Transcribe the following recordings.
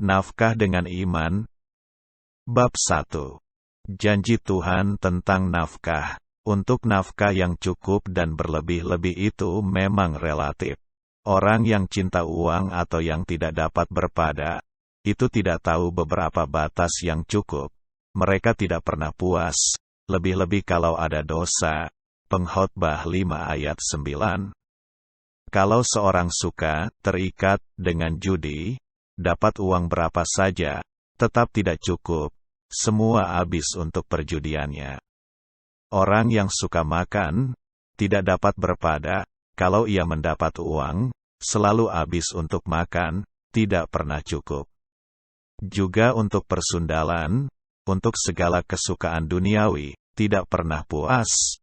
Nafkah dengan iman. Bab 1. Janji Tuhan tentang nafkah. Untuk nafkah yang cukup dan berlebih-lebih itu memang relatif. Orang yang cinta uang atau yang tidak dapat berpada, itu tidak tahu beberapa batas yang cukup. Mereka tidak pernah puas, lebih-lebih kalau ada dosa. Pengkhotbah 5 ayat 9. Kalau seorang suka, terikat, dengan judi, dapat uang berapa saja, tetap tidak cukup, semua habis untuk perjudiannya. Orang yang suka makan, tidak dapat berpada, kalau ia mendapat uang, selalu habis untuk makan, tidak pernah cukup. Juga untuk persundalan, untuk segala kesukaan duniawi, tidak pernah puas.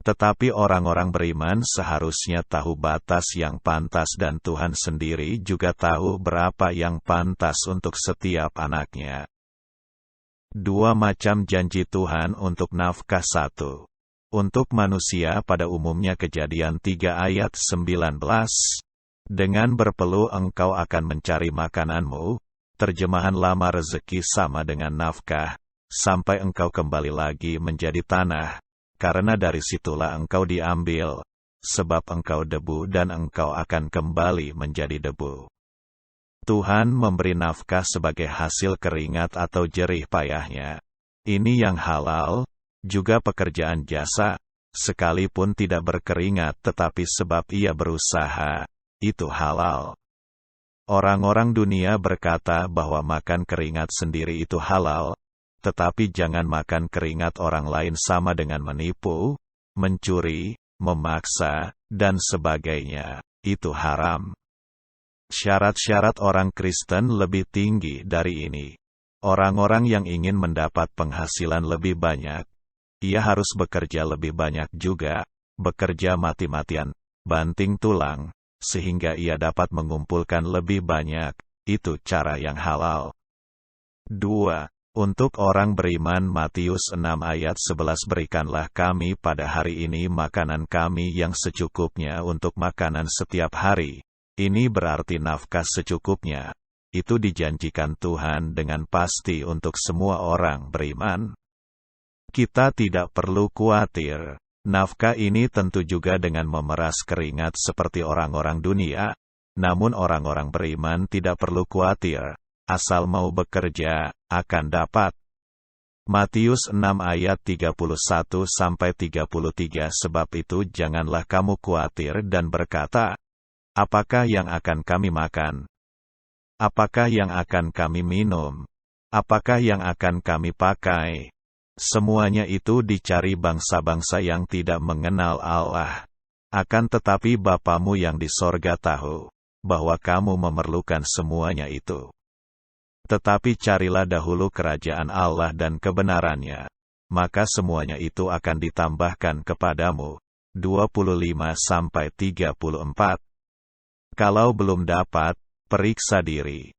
Tetapi orang-orang beriman seharusnya tahu batas yang pantas dan Tuhan sendiri juga tahu berapa yang pantas untuk setiap anaknya. Dua macam janji Tuhan untuk nafkah. 1. Untuk manusia pada umumnya Kejadian 3 ayat 19. Dengan berpeluh engkau akan mencari makananmu, terjemahan lama rezeki sama dengan nafkah, sampai engkau kembali lagi menjadi tanah, karena dari situlah engkau diambil, sebab engkau debu dan engkau akan kembali menjadi debu. Tuhan memberi nafkah sebagai hasil keringat atau jerih payahnya. Ini yang halal, juga pekerjaan jasa, sekalipun tidak berkeringat tetapi sebab ia berusaha, itu halal. Orang-orang dunia berkata bahwa makan keringat sendiri itu halal, tetapi jangan makan keringat orang lain sama dengan menipu, mencuri, memaksa, dan sebagainya, itu haram. Syarat-syarat orang Kristen lebih tinggi dari ini. Orang-orang yang ingin mendapat penghasilan lebih banyak, ia harus bekerja lebih banyak juga, bekerja mati-matian, banting tulang, sehingga ia dapat mengumpulkan lebih banyak, itu cara yang halal. 2. Untuk orang beriman Matius 6 ayat 11 berikanlah kami pada hari ini makanan kami yang secukupnya untuk makanan setiap hari. Ini berarti nafkah secukupnya. Itu dijanjikan Tuhan dengan pasti untuk semua orang beriman. Kita tidak perlu khawatir. Nafkah ini tentu juga dengan memeras keringat seperti orang-orang dunia. Namun orang-orang beriman tidak perlu khawatir. Asal mau bekerja, akan dapat. Matius 6 ayat 31-33 Sebab itu janganlah kamu khawatir dan berkata, apakah yang akan kami makan? Apakah yang akan kami minum? Apakah yang akan kami pakai? Semuanya itu dicari bangsa-bangsa yang tidak mengenal Allah. Akan tetapi Bapamu yang di sorga tahu, bahwa kamu memerlukan semuanya itu. Tetapi carilah dahulu kerajaan Allah dan kebenarannya, maka semuanya itu akan ditambahkan kepadamu. 25-34. Kalau belum dapat, periksa diri.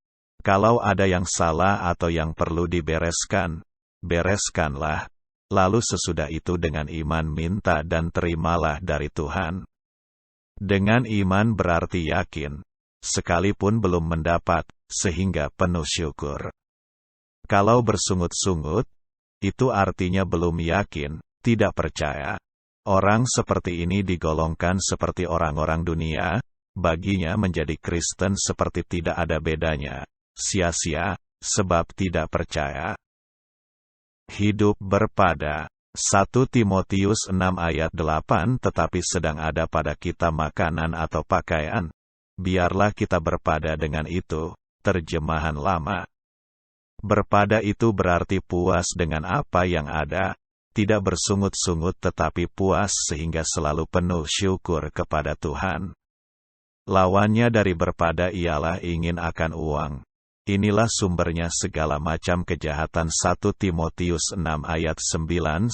Kalau ada yang salah atau yang perlu dibereskan, bereskanlah. Lalu sesudah itu dengan iman minta dan terimalah dari Tuhan. Dengan iman berarti yakin, sekalipun belum mendapat, sehingga penuh syukur. Kalau bersungut-sungut, itu artinya belum yakin, tidak percaya. Orang seperti ini digolongkan seperti orang-orang dunia. Baginya menjadi Kristen seperti tidak ada bedanya, sia-sia, sebab tidak percaya. Hidup berpada. 1 Timotius 6 ayat 8 Tetapi sedang ada pada kita makanan atau pakaian, biarlah kita berpada dengan itu, terjemahan lama. Berpada itu berarti puas dengan apa yang ada, tidak bersungut-sungut tetapi puas sehingga selalu penuh syukur kepada Tuhan. Lawannya dari berpada ialah ingin akan uang. Inilah sumbernya segala macam kejahatan. 1 Timotius 6 ayat 9-10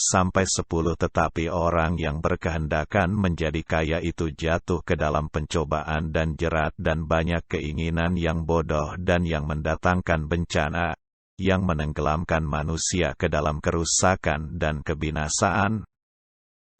Tetapi orang yang berkehendakan menjadi kaya itu jatuh ke dalam pencobaan dan jerat dan banyak keinginan yang bodoh dan yang mendatangkan bencana, yang menenggelamkan manusia ke dalam kerusakan dan kebinasaan.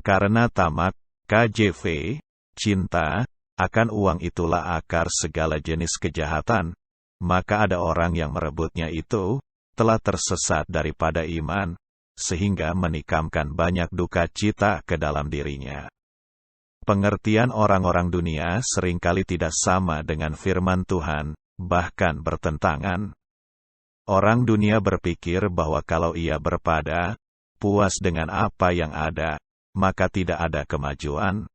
Karena tamak, KJV, cinta, akan uang itulah akar segala jenis kejahatan. maka ada orang yang merebutnya itu, telah tersesat daripada iman, sehingga menikamkan banyak duka cita ke dalam dirinya. Pengertian orang-orang dunia seringkali tidak sama dengan firman Tuhan, bahkan bertentangan. Orang dunia berpikir bahwa kalau ia berpada, puas dengan apa yang ada, maka tidak ada kemajuan.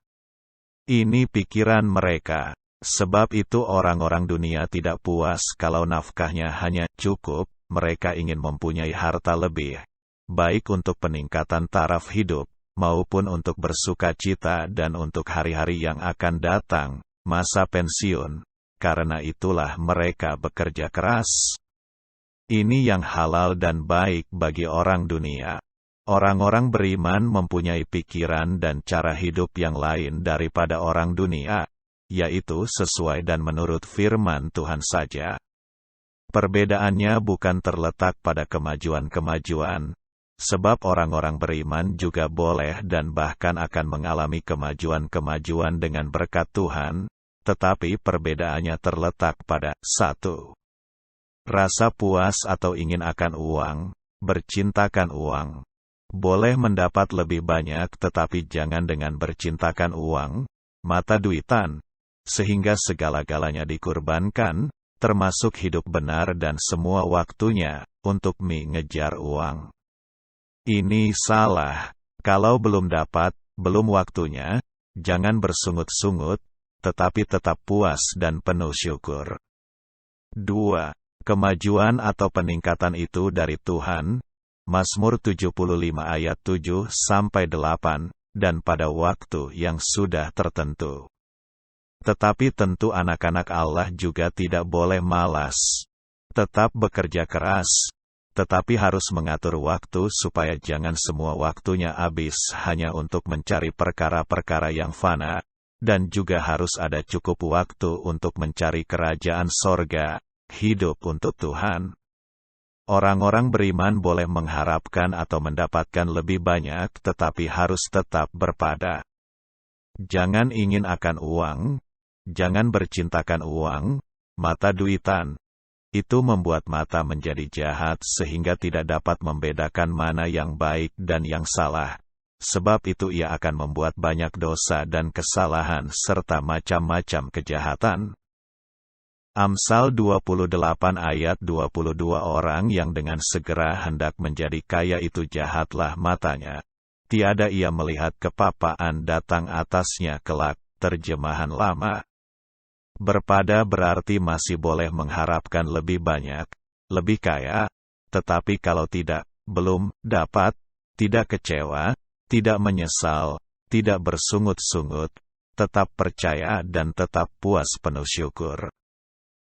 Ini pikiran mereka. Sebab itu orang-orang dunia tidak puas kalau nafkahnya hanya cukup, mereka ingin mempunyai harta lebih, baik untuk peningkatan taraf hidup, maupun untuk bersuka cita dan untuk hari-hari yang akan datang, masa pensiun. Karena itulah mereka bekerja keras. Ini yang halal dan baik bagi orang dunia. Orang-orang beriman mempunyai pikiran dan cara hidup yang lain daripada orang dunia, yaitu sesuai dan menurut firman Tuhan saja. Perbedaannya bukan terletak pada kemajuan-kemajuan, sebab orang-orang beriman juga boleh dan bahkan akan mengalami kemajuan-kemajuan dengan berkat Tuhan, tetapi perbedaannya terletak pada 1. Rasa puas atau ingin akan uang, bercintakan uang. Boleh mendapat lebih banyak tetapi jangan dengan bercintakan uang, mata duitan, sehingga segala-galanya dikurbankan, termasuk hidup benar dan semua waktunya, untuk mengejar uang. Ini salah. Kalau belum dapat, belum waktunya, jangan bersungut-sungut, tetapi tetap puas dan penuh syukur. 2. Kemajuan atau peningkatan itu dari Tuhan, Mazmur 75 ayat 7-8, dan pada waktu yang sudah tertentu. Tetapi tentu anak-anak Allah juga tidak boleh malas. Tetap bekerja keras, tetapi harus mengatur waktu supaya jangan semua waktunya habis hanya untuk mencari perkara-perkara yang fana, dan juga harus ada cukup waktu untuk mencari kerajaan sorga, hidup untuk Tuhan. Orang-orang beriman boleh mengharapkan atau mendapatkan lebih banyak tetapi harus tetap berpada. Jangan ingin akan uang, jangan bercintakan uang, mata duitan. Itu membuat mata menjadi jahat sehingga tidak dapat membedakan mana yang baik dan yang salah. Sebab itu ia akan membuat banyak dosa dan kesalahan serta macam-macam kejahatan. Amsal 28 ayat 22 orang yang dengan segera hendak menjadi kaya itu jahatlah matanya. Tiada ia melihat kepapaan datang atasnya kelak, terjemahan lama. Berpada berarti masih boleh mengharapkan lebih banyak, lebih kaya, tetapi kalau tidak, belum dapat, tidak kecewa, tidak menyesal, tidak bersungut-sungut, tetap percaya dan tetap puas penuh syukur.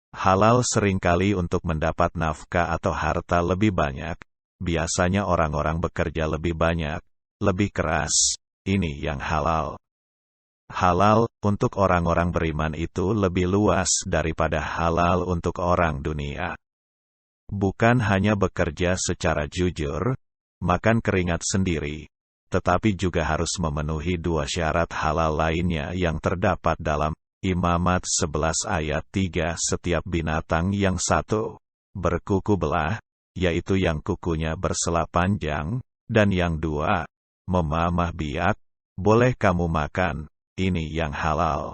Halal seringkali untuk mendapat nafkah atau harta lebih banyak, biasanya orang-orang bekerja lebih banyak, lebih keras, ini yang halal. Halal untuk orang-orang beriman itu lebih luas daripada halal untuk orang dunia. Bukan hanya bekerja secara jujur, makan keringat sendiri, tetapi juga harus memenuhi 2 syarat halal lainnya yang terdapat dalam Imamat 11 ayat 3. Setiap binatang yang 1, berkuku belah, yaitu yang kukunya bersela panjang, dan yang 2, memamah biak, boleh kamu makan. Ini yang halal.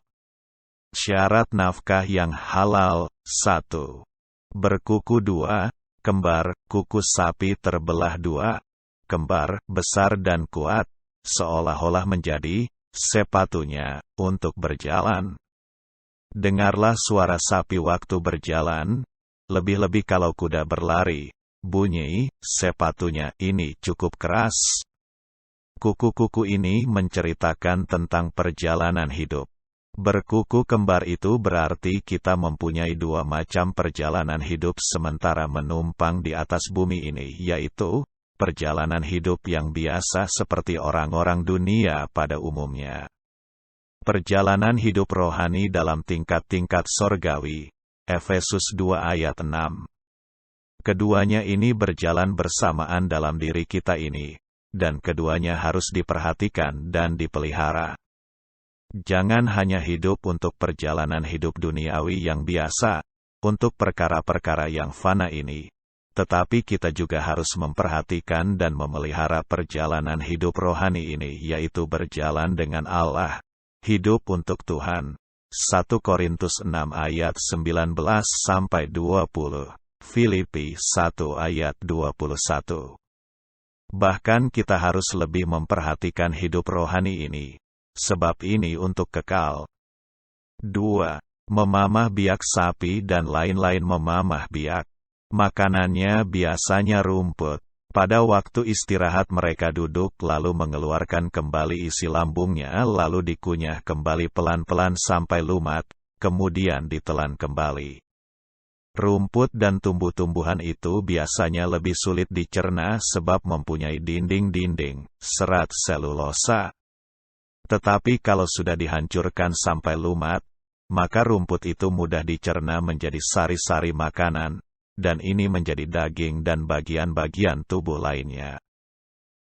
Syarat nafkah yang halal, 1. Berkuku 2, kembar, kuku sapi terbelah 2, kembar, besar dan kuat, seolah-olah menjadi sepatunya untuk berjalan. Dengarlah suara sapi waktu berjalan, lebih-lebih kalau kuda berlari, bunyi sepatunya ini cukup keras. Kuku-kuku ini menceritakan tentang perjalanan hidup. Berkuku kembar itu berarti kita mempunyai 2 macam perjalanan hidup sementara menumpang di atas bumi ini, yaitu perjalanan hidup yang biasa seperti orang-orang dunia pada umumnya. Perjalanan hidup rohani dalam tingkat-tingkat sorgawi. Efesus 2 ayat 6. Keduanya ini berjalan bersamaan dalam diri kita ini, dan keduanya harus diperhatikan dan dipelihara. Jangan hanya hidup untuk perjalanan hidup duniawi yang biasa, untuk perkara-perkara yang fana ini. Tetapi kita juga harus memperhatikan dan memelihara perjalanan hidup rohani ini, yaitu berjalan dengan Allah, hidup untuk Tuhan. 1 Korintus 6 ayat 19-20, Filipi 1 ayat 21. Bahkan kita harus lebih memperhatikan hidup rohani ini, sebab ini untuk kekal. 2. Memamah biak sapi dan lain-lain. Memamah biak, makanannya biasanya rumput. Pada waktu istirahat mereka duduk lalu mengeluarkan kembali isi lambungnya, lalu dikunyah kembali pelan-pelan sampai lumat, kemudian ditelan kembali. Rumput dan tumbuh-tumbuhan itu biasanya lebih sulit dicerna sebab mempunyai dinding-dinding, serat selulosa. Tetapi kalau sudah dihancurkan sampai lumat, maka rumput itu mudah dicerna menjadi sari-sari makanan, dan ini menjadi daging dan bagian-bagian tubuh lainnya.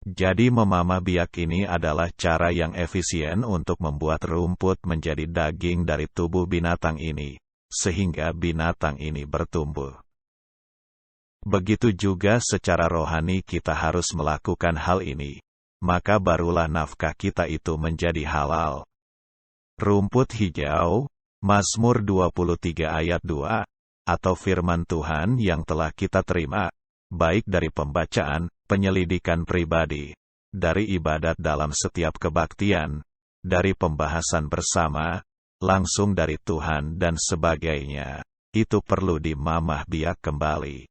Jadi memamah biak ini adalah cara yang efisien untuk membuat rumput menjadi daging dari tubuh binatang ini, sehingga binatang ini bertumbuh. Begitu juga secara rohani kita harus melakukan hal ini, maka barulah nafkah kita itu menjadi halal. Rumput hijau, Mazmur 23 ayat 2, atau firman Tuhan yang telah kita terima, baik dari pembacaan, penyelidikan pribadi, dari ibadat dalam setiap kebaktian, dari pembahasan bersama, langsung dari Tuhan dan sebagainya, itu perlu dimamah biak kembali.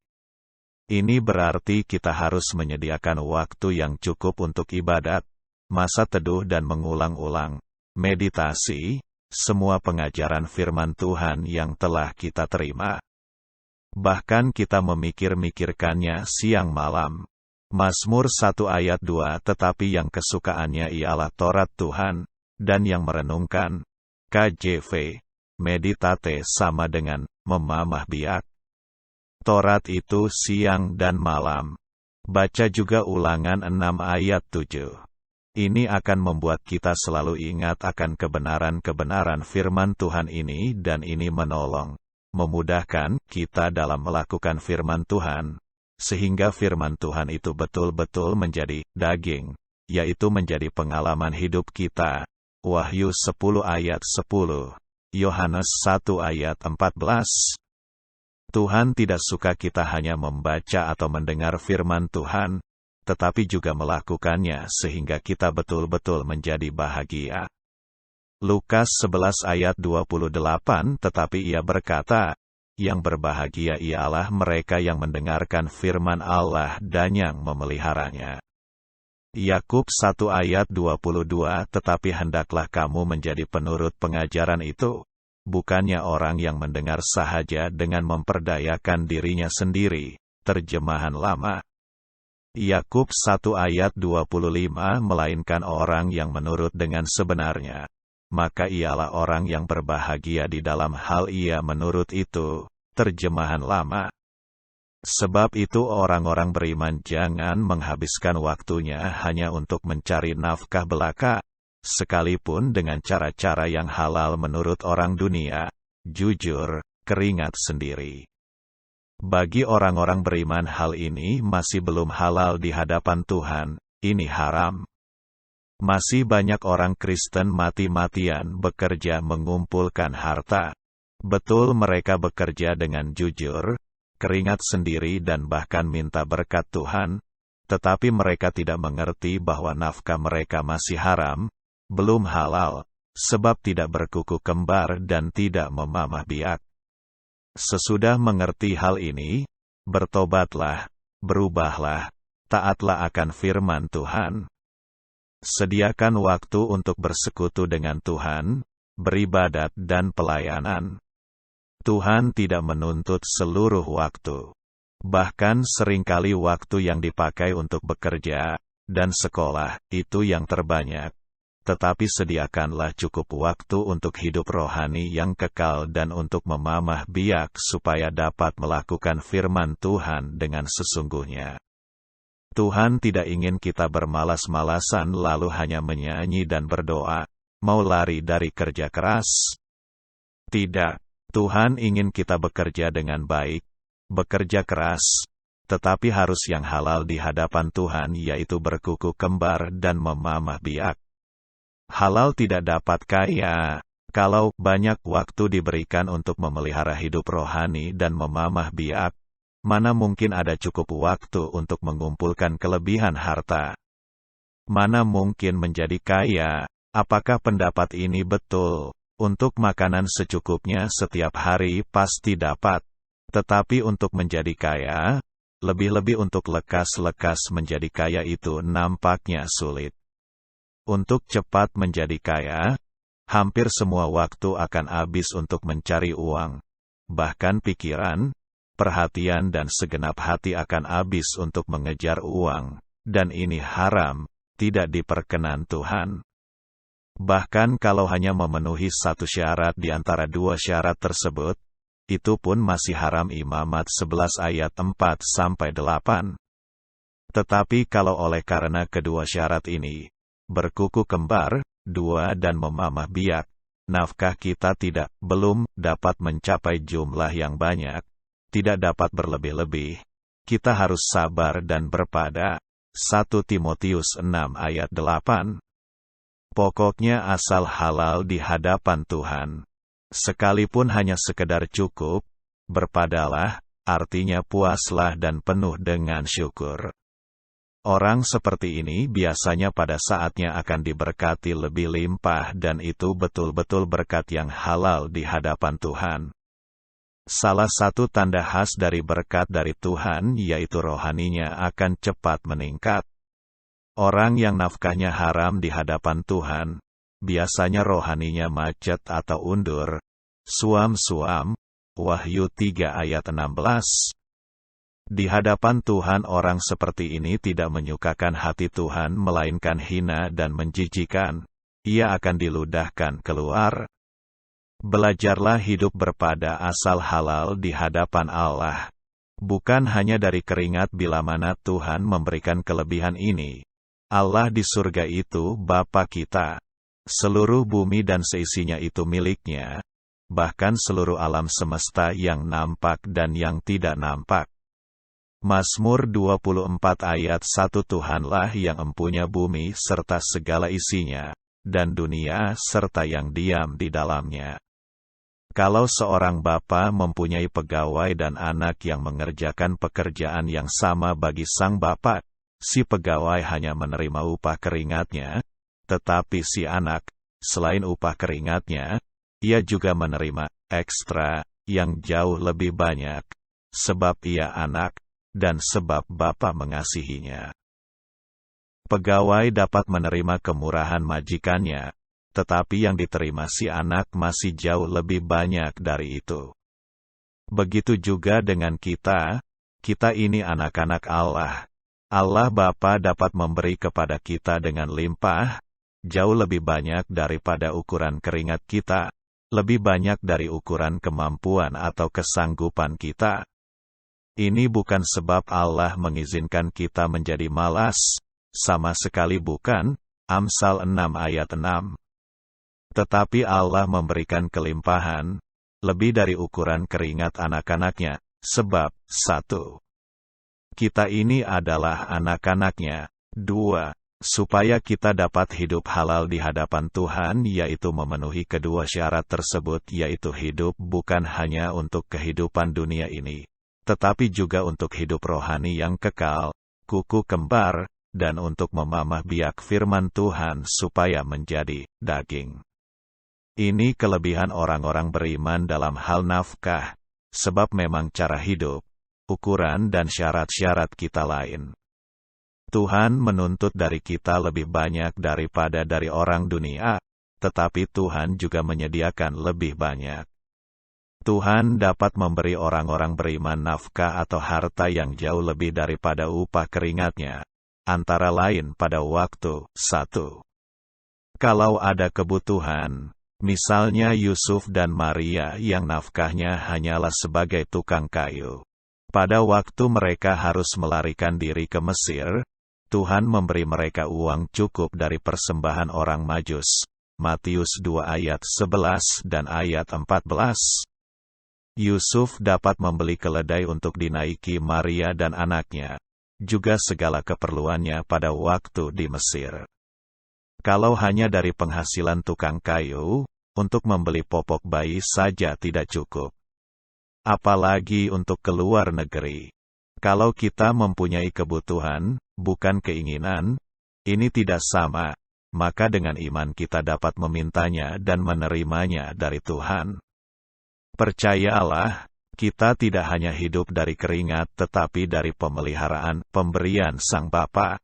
Ini berarti kita harus menyediakan waktu yang cukup untuk ibadat, masa teduh dan mengulang-ulang, meditasi, semua pengajaran firman Tuhan yang telah kita terima. Bahkan kita memikir-mikirkannya siang malam. Mazmur 1 ayat 2, tetapi yang kesukaannya ialah Taurat Tuhan, dan yang merenungkan, KJV, meditate sama dengan memamah biak. Taurat itu siang dan malam. Baca juga Ulangan 6 ayat 7. Ini akan membuat kita selalu ingat akan kebenaran-kebenaran firman Tuhan ini, dan ini menolong, memudahkan kita dalam melakukan firman Tuhan, sehingga firman Tuhan itu betul-betul menjadi daging, yaitu menjadi pengalaman hidup kita. Wahyu 10 ayat 10, Yohanes 1 ayat 14. Tuhan tidak suka kita hanya membaca atau mendengar firman Tuhan, tetapi juga melakukannya sehingga kita betul-betul menjadi bahagia. Lukas 11 ayat 28, tetapi ia berkata, yang berbahagia ialah mereka yang mendengarkan firman Allah dan yang memeliharanya. Yakub 1 ayat 22, tetapi hendaklah kamu menjadi penurut pengajaran itu, bukannya orang yang mendengar sahaja dengan memperdayakan dirinya sendiri. Terjemahan lama. Yakub 1 ayat 25, melainkan orang yang menurut dengan sebenarnya, maka ialah orang yang berbahagia di dalam hal ia menurut itu. Terjemahan lama. Sebab itu orang-orang beriman jangan menghabiskan waktunya hanya untuk mencari nafkah belaka, sekalipun dengan cara-cara yang halal menurut orang dunia, jujur, keringat sendiri. Bagi orang-orang beriman hal ini masih belum halal di hadapan Tuhan, ini haram. Masih banyak orang Kristen mati-matian bekerja mengumpulkan harta. Betul mereka bekerja dengan jujur, keringat sendiri dan bahkan minta berkat Tuhan, tetapi mereka tidak mengerti bahwa nafkah mereka masih haram, belum halal, sebab tidak berkuku kembar dan tidak memamah biak. Sesudah mengerti hal ini, bertobatlah, berubahlah, taatlah akan firman Tuhan. Sediakan waktu untuk bersekutu dengan Tuhan, beribadat dan pelayanan. Tuhan tidak menuntut seluruh waktu. Bahkan seringkali waktu yang dipakai untuk bekerja dan sekolah itu yang terbanyak. Tetapi sediakanlah cukup waktu untuk hidup rohani yang kekal dan untuk memamah biak supaya dapat melakukan firman Tuhan dengan sesungguhnya. Tuhan tidak ingin kita bermalas-malasan lalu hanya menyanyi dan berdoa, mau lari dari kerja keras. Tidak. Tuhan ingin kita bekerja dengan baik, bekerja keras, tetapi harus yang halal di hadapan Tuhan, yaitu berkuku kembar dan memamah biak. Halal tidak dapat kaya, kalau banyak waktu diberikan untuk memelihara hidup rohani dan memamah biak. Mana mungkin ada cukup waktu untuk mengumpulkan kelebihan harta? Mana mungkin menjadi kaya? Apakah pendapat ini betul? Untuk makanan secukupnya setiap hari pasti dapat. Tetapi untuk menjadi kaya, lebih-lebih untuk lekas-lekas menjadi kaya itu nampaknya sulit. Untuk cepat menjadi kaya, hampir semua waktu akan habis untuk mencari uang. Bahkan pikiran, perhatian dan segenap hati akan habis untuk mengejar uang, dan ini haram, tidak diperkenan Tuhan. Bahkan kalau hanya memenuhi satu syarat di antara dua syarat tersebut, itu pun masih haram. Imamat 11 ayat 4-8. Tetapi kalau oleh karena kedua syarat ini, berkuku kembar, dua dan memamah biak, nafkah kita belum dapat mencapai jumlah yang banyak, tidak dapat berlebih-lebih, kita harus sabar dan berpada. 1 Timotius 6 ayat 8. Pokoknya asal halal di hadapan Tuhan. Sekalipun hanya sekedar cukup, berpadalah, artinya puaslah dan penuh dengan syukur. Orang seperti ini biasanya pada saatnya akan diberkati lebih limpah, dan itu betul-betul berkat yang halal di hadapan Tuhan. Salah satu tanda khas dari berkat dari Tuhan yaitu rohaninya akan cepat meningkat. Orang yang nafkahnya haram di hadapan Tuhan, biasanya rohaninya macet atau undur. Suam-suam, Wahyu 3 ayat 16. Di hadapan Tuhan orang seperti ini tidak menyukakan hati Tuhan melainkan hina dan menjijikan. Ia akan diludahkan keluar. Belajarlah hidup berpada asal halal di hadapan Allah. Bukan hanya dari keringat bila mana Tuhan memberikan kelebihan ini. Allah di surga itu Bapa kita. Seluruh bumi dan seisinya itu miliknya. Bahkan seluruh alam semesta yang nampak dan yang tidak nampak. Mazmur 24 ayat 1. Tuhanlah yang empunya bumi serta segala isinya, dan dunia serta yang diam di dalamnya. Kalau seorang bapa mempunyai pegawai dan anak yang mengerjakan pekerjaan yang sama bagi sang bapa, si pegawai hanya menerima upah keringatnya, tetapi si anak, selain upah keringatnya, ia juga menerima ekstra yang jauh lebih banyak, sebab ia anak, dan sebab bapa mengasihinya. Pegawai dapat menerima kemurahan majikannya, tetapi yang diterima si anak masih jauh lebih banyak dari itu. Begitu juga dengan kita ini anak-anak Allah. Allah Bapa dapat memberi kepada kita dengan limpah, jauh lebih banyak daripada ukuran keringat kita, lebih banyak dari ukuran kemampuan atau kesanggupan kita. Ini bukan sebab Allah mengizinkan kita menjadi malas, sama sekali bukan, Amsal 6 ayat 6. Tetapi Allah memberikan kelimpahan, lebih dari ukuran keringat anak-anaknya, sebab, 1. Kita ini adalah anak-anaknya, 2. Supaya kita dapat hidup halal di hadapan Tuhan yaitu memenuhi kedua syarat tersebut yaitu hidup bukan hanya untuk kehidupan dunia ini, tetapi juga untuk hidup rohani yang kekal, kuku kembar, dan untuk memamah biak firman Tuhan supaya menjadi daging. Ini kelebihan orang-orang beriman dalam hal nafkah, sebab memang cara hidup, ukuran dan syarat-syarat kita lain. Tuhan menuntut dari kita lebih banyak daripada dari orang dunia, tetapi Tuhan juga menyediakan lebih banyak. Tuhan dapat memberi orang-orang beriman nafkah atau harta yang jauh lebih daripada upah keringatnya, antara lain pada waktu, 1. Kalau ada kebutuhan, misalnya Yusuf dan Maria yang nafkahnya hanyalah sebagai tukang kayu. Pada waktu mereka harus melarikan diri ke Mesir, Tuhan memberi mereka uang cukup dari persembahan orang Majus. Matius 2 ayat 11 dan ayat 14. Yusuf dapat membeli keledai untuk dinaiki Maria dan anaknya, juga segala keperluannya pada waktu di Mesir. Kalau hanya dari penghasilan tukang kayu, untuk membeli popok bayi saja tidak cukup. Apalagi untuk keluar negeri. Kalau kita mempunyai kebutuhan, bukan keinginan, ini tidak sama, maka dengan iman kita dapat memintanya dan menerimanya dari Tuhan. Percayalah, kita tidak hanya hidup dari keringat tetapi dari pemeliharaan pemberian Sang Bapa.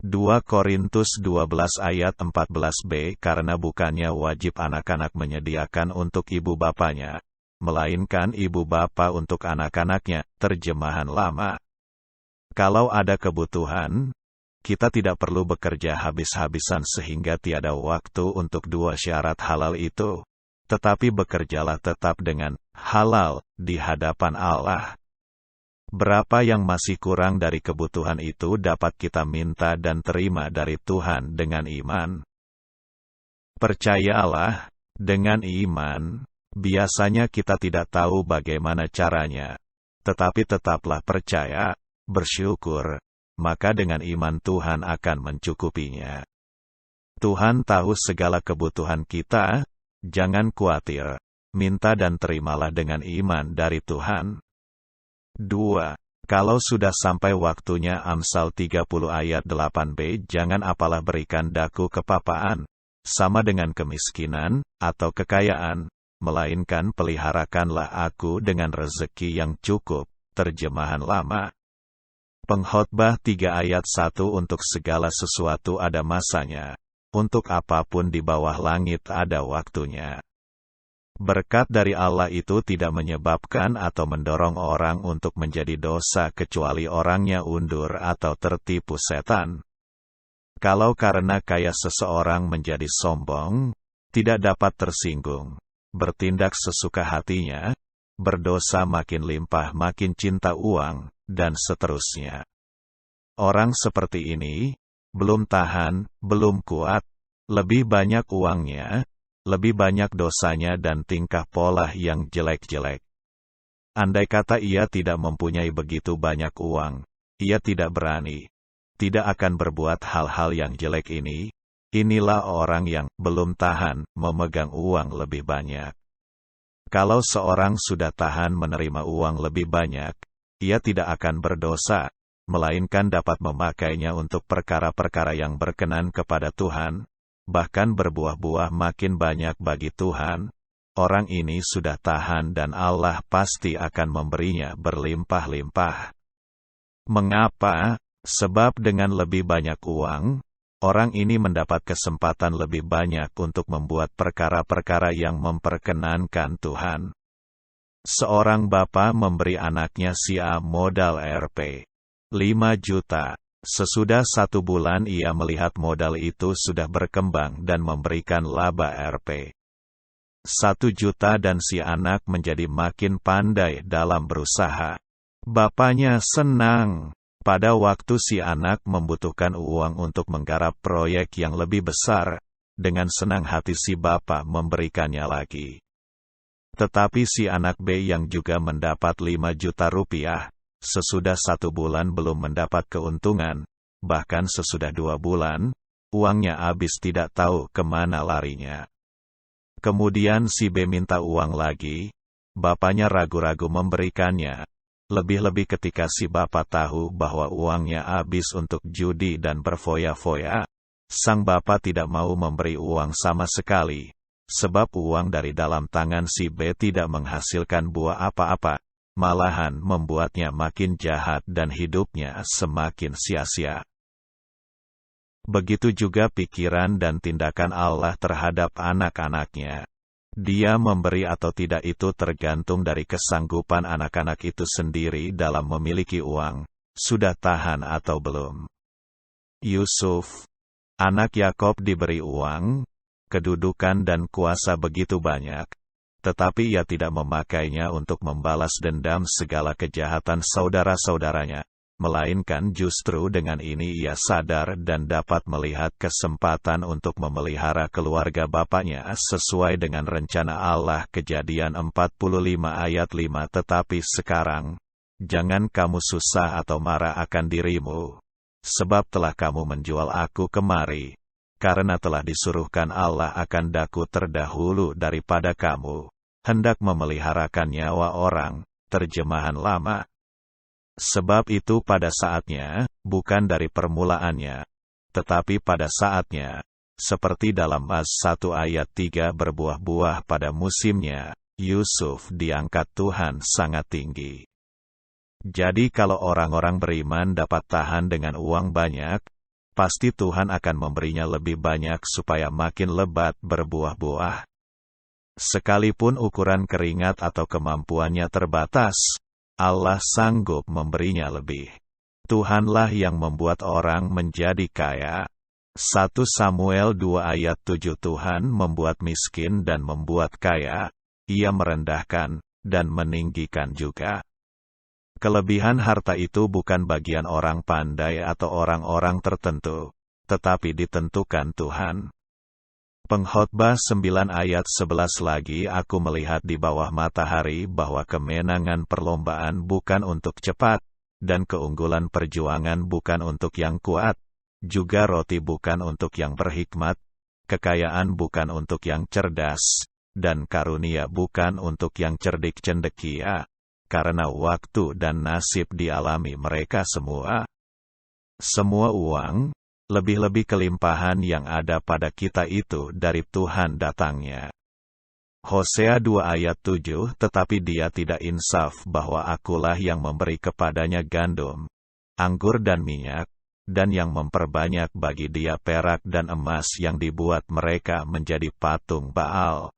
2 Korintus 12 ayat 14b. Karena bukannya wajib anak-anak menyediakan untuk ibu bapanya, melainkan ibu bapa untuk anak-anaknya, terjemahan lama. Kalau ada kebutuhan, kita tidak perlu bekerja habis-habisan sehingga tiada waktu untuk 2 syarat halal itu. Tetapi bekerjalah tetap dengan halal di hadapan Allah. Berapa yang masih kurang dari kebutuhan itu dapat kita minta dan terima dari Tuhan dengan iman. Percayalah, dengan iman, biasanya kita tidak tahu bagaimana caranya. Tetapi tetaplah percaya, bersyukur, maka dengan iman Tuhan akan mencukupinya. Tuhan tahu segala kebutuhan kita. Jangan khawatir, minta dan terimalah dengan iman dari Tuhan. 2. Kalau sudah sampai waktunya Amsal 30 ayat 8b, jangan apalah berikan daku kepapaan, sama dengan kemiskinan, atau kekayaan, melainkan peliharakanlah aku dengan rezeki yang cukup, terjemahan lama. Pengkhotbah 3 ayat 1 Untuk segala sesuatu ada masanya. Untuk apapun di bawah langit ada waktunya. Berkat dari Allah itu tidak menyebabkan atau mendorong orang untuk menjadi dosa kecuali orangnya undur atau tertipu setan. Kalau karena kaya seseorang menjadi sombong, tidak dapat tersinggung, bertindak sesuka hatinya, berdosa makin limpah makin cinta uang, dan seterusnya. Orang seperti ini, belum tahan, belum kuat, lebih banyak uangnya, lebih banyak dosanya dan tingkah pola yang jelek-jelek. Andai kata ia tidak mempunyai begitu banyak uang, ia tidak berani, tidak akan berbuat hal-hal yang jelek ini. Inilah orang yang belum tahan memegang uang lebih banyak. Kalau seorang sudah tahan menerima uang lebih banyak, ia tidak akan berdosa, melainkan dapat memakainya untuk perkara-perkara yang berkenan kepada Tuhan, bahkan berbuah-buah makin banyak bagi Tuhan. Orang ini sudah tahan dan Allah pasti akan memberinya berlimpah-limpah. Mengapa? Sebab dengan lebih banyak uang, orang ini mendapat kesempatan lebih banyak untuk membuat perkara-perkara yang memperkenankan Tuhan. Seorang bapa memberi anaknya si A modal Rp. 5 juta. Sesudah 1 bulan ia melihat modal itu sudah berkembang dan memberikan laba Rp. 1 juta dan si anak menjadi makin pandai dalam berusaha. Bapaknya senang. Pada waktu si anak membutuhkan uang untuk menggarap proyek yang lebih besar, dengan senang hati si bapak memberikannya lagi. Tetapi si anak B yang juga mendapat 5 juta rupiah, sesudah 1 bulan belum mendapat keuntungan, bahkan sesudah 2 bulan, uangnya habis tidak tahu kemana larinya. Kemudian si B minta uang lagi, bapaknya ragu-ragu memberikannya, lebih-lebih ketika si bapak tahu bahwa uangnya habis untuk judi dan berfoya-foya, sang bapak tidak mau memberi uang sama sekali, sebab uang dari dalam tangan si B tidak menghasilkan buah apa-apa. Malahan membuatnya makin jahat dan hidupnya semakin sia-sia. Begitu juga pikiran dan tindakan Allah terhadap anak-anaknya. Dia memberi atau tidak itu tergantung dari kesanggupan anak-anak itu sendiri dalam memiliki uang, sudah tahan atau belum. Yusuf, anak Yakob diberi uang, kedudukan dan kuasa begitu banyak, tetapi ia tidak memakainya untuk membalas dendam segala kejahatan saudara-saudaranya. melainkan justru dengan ini ia sadar dan dapat melihat kesempatan untuk memelihara keluarga bapaknya sesuai dengan rencana Allah. Kejadian 45 ayat 5. Tetapi sekarang, jangan kamu susah atau marah akan dirimu, sebab telah kamu menjual aku kemari, karena telah disuruhkan Allah akan daku terdahulu daripada kamu, hendak memeliharakan nyawa orang. Terjemahan lama. Sebab itu pada saatnya, bukan dari permulaannya, tetapi pada saatnya, seperti dalam Mas 1 ayat 3 berbuah-buah pada musimnya, Yusuf diangkat Tuhan sangat tinggi. Jadi kalau orang-orang beriman dapat tahan dengan uang banyak, pasti Tuhan akan memberinya lebih banyak supaya makin lebat berbuah-buah. Sekalipun ukuran keringat atau kemampuannya terbatas, Allah sanggup memberinya lebih. Tuhanlah yang membuat orang menjadi kaya. 1 Samuel 2 ayat 7. Tuhan membuat miskin dan membuat kaya, Ia merendahkan dan meninggikan juga. Kelebihan harta itu bukan bagian orang pandai atau orang-orang tertentu, tetapi ditentukan Tuhan. Pengkhotbah 9 ayat 11 lagi. Aku melihat di bawah matahari bahwa kemenangan perlombaan bukan untuk cepat, dan keunggulan perjuangan bukan untuk yang kuat, juga roti bukan untuk yang berhikmat, kekayaan bukan untuk yang cerdas, dan karunia bukan untuk yang cerdik cendekia, karena waktu dan nasib dialami mereka semua. Semua uang, lebih-lebih kelimpahan yang ada pada kita itu dari Tuhan datangnya. Hosea 2 ayat 7. Tetapi dia tidak insaf bahwa akulah yang memberi kepadanya gandum, anggur dan minyak, dan yang memperbanyak bagi dia perak dan emas yang dibuat mereka menjadi patung Baal.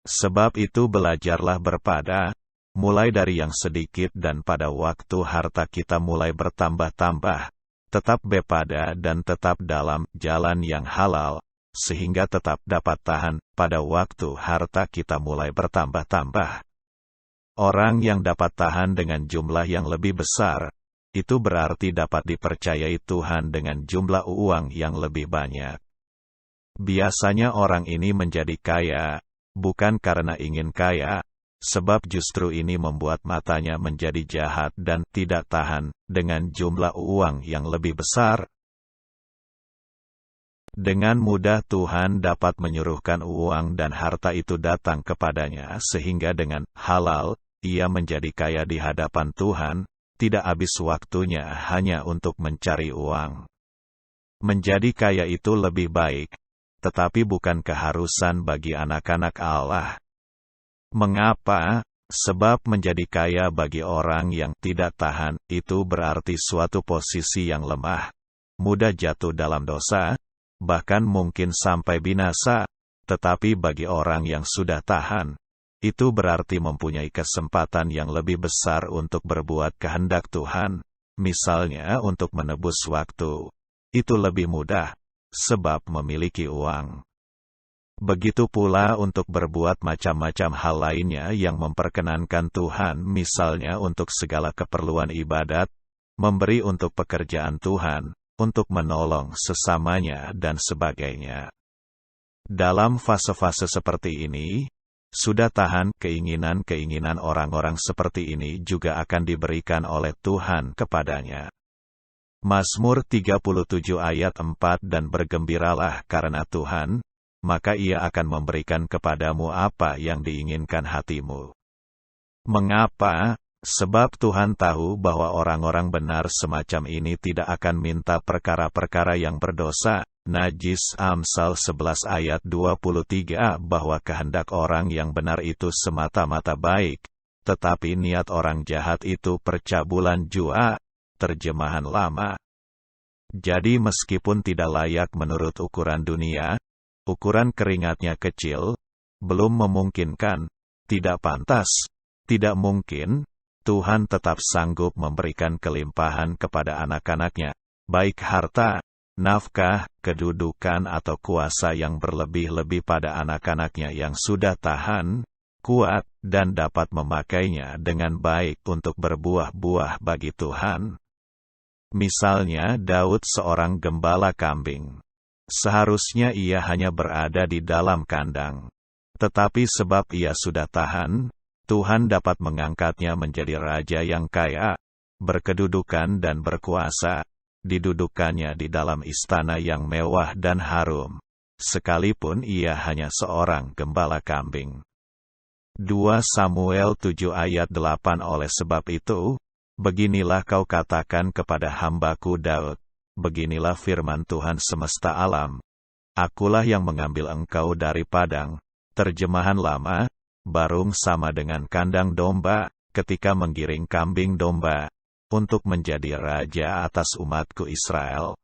Sebab itu belajarlah berpada, mulai dari yang sedikit dan pada waktu harta kita mulai bertambah-tambah, tetap bepada dan tetap dalam jalan yang halal, sehingga tetap dapat tahan pada waktu harta kita mulai bertambah-tambah. Orang yang dapat tahan dengan jumlah yang lebih besar, itu berarti dapat dipercayai Tuhan dengan jumlah uang yang lebih banyak. Biasanya orang ini menjadi kaya, bukan karena ingin kaya, sebab justru ini membuat matanya menjadi jahat dan tidak tahan dengan jumlah uang yang lebih besar. Dengan mudah Tuhan dapat menyuruhkan uang dan harta itu datang kepadanya sehingga dengan halal, ia menjadi kaya di hadapan Tuhan, tidak habis waktunya hanya untuk mencari uang. Menjadi kaya itu lebih baik, tetapi bukan keharusan bagi anak-anak Allah. Mengapa? Sebab menjadi kaya bagi orang yang tidak tahan, itu berarti suatu posisi yang lemah, mudah jatuh dalam dosa, bahkan mungkin sampai binasa. Tetapi bagi orang yang sudah tahan, itu berarti mempunyai kesempatan yang lebih besar untuk berbuat kehendak Tuhan, misalnya untuk menebus waktu. Itu lebih mudah, sebab memiliki uang. Begitu pula untuk berbuat macam-macam hal lainnya yang memperkenankan Tuhan, misalnya untuk segala keperluan ibadat, memberi untuk pekerjaan Tuhan, untuk menolong sesamanya dan sebagainya. Dalam fase-fase seperti ini, sudah tahan keinginan-keinginan orang-orang seperti ini juga akan diberikan oleh Tuhan kepadanya. Mazmur 37 ayat 4. Dan bergembiralah karena Tuhan, maka Ia akan memberikan kepadamu apa yang diinginkan hatimu. Mengapa? Sebab Tuhan tahu bahwa orang-orang benar semacam ini tidak akan minta perkara-perkara yang berdosa, najis. Amsal 11 ayat 23. Bahwa kehendak orang yang benar itu semata-mata baik, tetapi niat orang jahat itu percabulan jua. Terjemahan lama. Jadi meskipun tidak layak menurut ukuran dunia, ukuran keringatnya kecil, belum memungkinkan, tidak pantas, tidak mungkin, Tuhan tetap sanggup memberikan kelimpahan kepada anak-anaknya, baik harta, nafkah, kedudukan atau kuasa yang berlebih-lebih pada anak-anaknya yang sudah tahan, kuat, dan dapat memakainya dengan baik untuk berbuah-buah bagi Tuhan. Misalnya Daud seorang gembala kambing. Seharusnya ia hanya berada di dalam kandang. Tetapi sebab ia sudah tahan, Tuhan dapat mengangkatnya menjadi raja yang kaya, berkedudukan dan berkuasa, didudukannya di dalam istana yang mewah dan harum, sekalipun ia hanya seorang gembala kambing. 2 Samuel 7 ayat 8. Oleh sebab itu, beginilah kau katakan kepada hambaku Daud, beginilah firman Tuhan semesta alam, akulah yang mengambil engkau dari padang, terjemahan lama, barung sama dengan kandang domba, ketika menggiring kambing domba, untuk menjadi raja atas umatku Israel.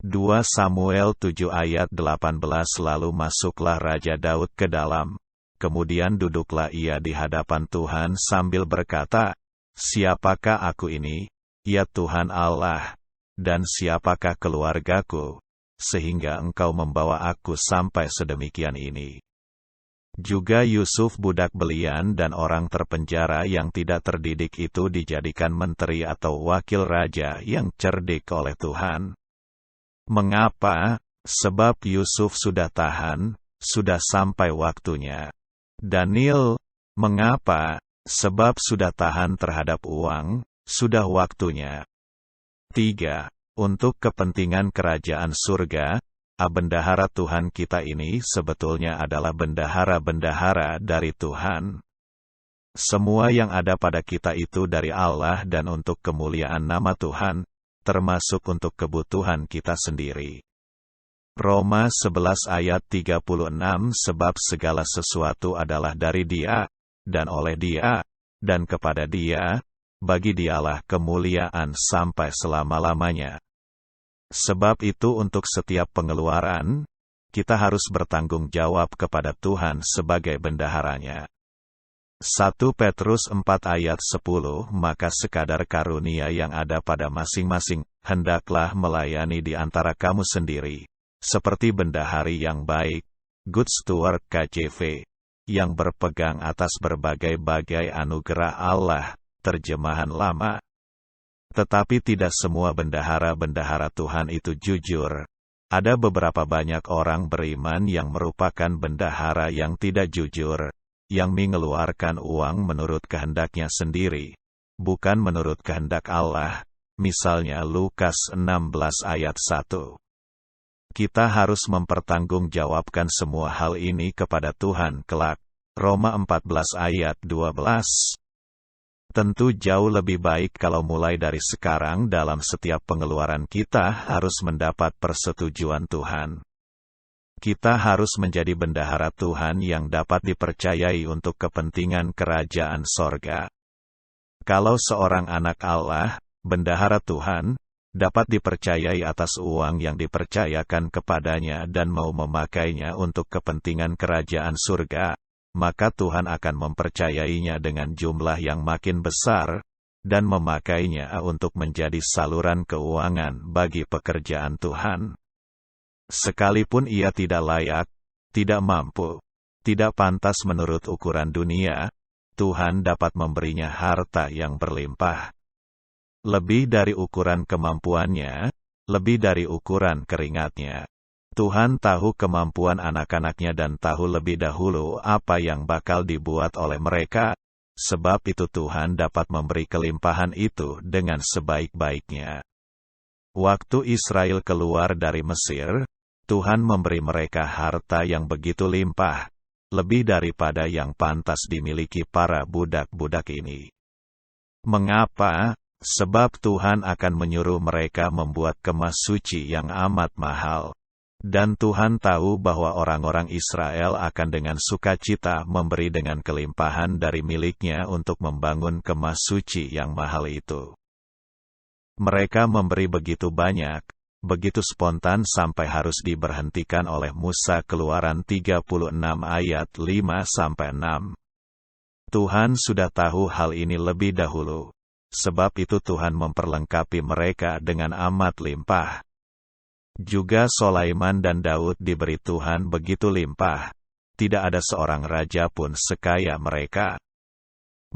2 Samuel 7 ayat 18. Lalu masuklah Raja Daud ke dalam, kemudian duduklah ia di hadapan Tuhan sambil berkata, siapakah aku ini, ya Tuhan Allah, dan siapakah keluargaku, sehingga engkau membawa aku sampai sedemikian ini. Juga Yusuf budak belian dan orang terpenjara yang tidak terdidik itu dijadikan menteri atau wakil raja yang cerdik oleh Tuhan. Mengapa? Sebab Yusuf sudah tahan, sudah sampai waktunya. Daniel, mengapa? Sebab sudah tahan terhadap uang, sudah waktunya. 3. Untuk kepentingan kerajaan surga, bendahara Tuhan kita ini sebetulnya adalah bendahara-bendahara dari Tuhan. Semua yang ada pada kita itu dari Allah dan untuk kemuliaan nama Tuhan, termasuk untuk kebutuhan kita sendiri. Roma 11 ayat 36. Sebab segala sesuatu adalah dari Dia, dan oleh Dia, dan kepada Dia, bagi Dialah kemuliaan sampai selama-lamanya. Sebab itu untuk setiap pengeluaran, kita harus bertanggung jawab kepada Tuhan sebagai bendaharanya. 1 Petrus 4 ayat 10. Maka sekadar karunia yang ada pada masing-masing, hendaklah melayani di antara kamu sendiri, seperti bendahari yang baik, good steward KJV, yang berpegang atas berbagai-bagai anugerah Allah, terjemahan lama. Tetapi tidak semua bendahara-bendahara Tuhan itu jujur. Ada beberapa banyak orang beriman yang merupakan bendahara yang tidak jujur, yang mengeluarkan uang menurut kehendaknya sendiri, bukan menurut kehendak Allah. Misalnya Lukas 16 ayat 1. Kita harus mempertanggungjawabkan semua hal ini kepada Tuhan kelak. Roma 14 ayat 12. Tentu jauh lebih baik kalau mulai dari sekarang dalam setiap pengeluaran kita harus mendapat persetujuan Tuhan. Kita harus menjadi bendahara Tuhan yang dapat dipercayai untuk kepentingan kerajaan sorga. Kalau seorang anak Allah, bendahara Tuhan, dapat dipercayai atas uang yang dipercayakan kepadanya dan mau memakainya untuk kepentingan kerajaan surga, maka Tuhan akan mempercayainya dengan jumlah yang makin besar, dan memakainya untuk menjadi saluran keuangan bagi pekerjaan Tuhan. Sekalipun ia tidak layak, tidak mampu, tidak pantas menurut ukuran dunia, Tuhan dapat memberinya harta yang berlimpah. Lebih dari ukuran kemampuannya, lebih dari ukuran keringatnya. Tuhan tahu kemampuan anak-anaknya dan tahu lebih dahulu apa yang bakal dibuat oleh mereka, sebab itu Tuhan dapat memberi kelimpahan itu dengan sebaik-baiknya. Waktu Israel keluar dari Mesir, Tuhan memberi mereka harta yang begitu limpah, lebih daripada yang pantas dimiliki para budak-budak ini. Mengapa? Sebab Tuhan akan menyuruh mereka membuat kemas suci yang amat mahal. Dan Tuhan tahu bahwa orang-orang Israel akan dengan sukacita memberi dengan kelimpahan dari miliknya untuk membangun kemas suci yang mahal itu. Mereka memberi begitu banyak, begitu spontan sampai harus diberhentikan oleh Musa. Keluaran 36 ayat 5-6. Tuhan sudah tahu hal ini lebih dahulu, sebab itu Tuhan memperlengkapi mereka dengan amat limpah. Juga Sulaiman dan Daud diberi Tuhan begitu limpah, tidak ada seorang raja pun sekaya mereka.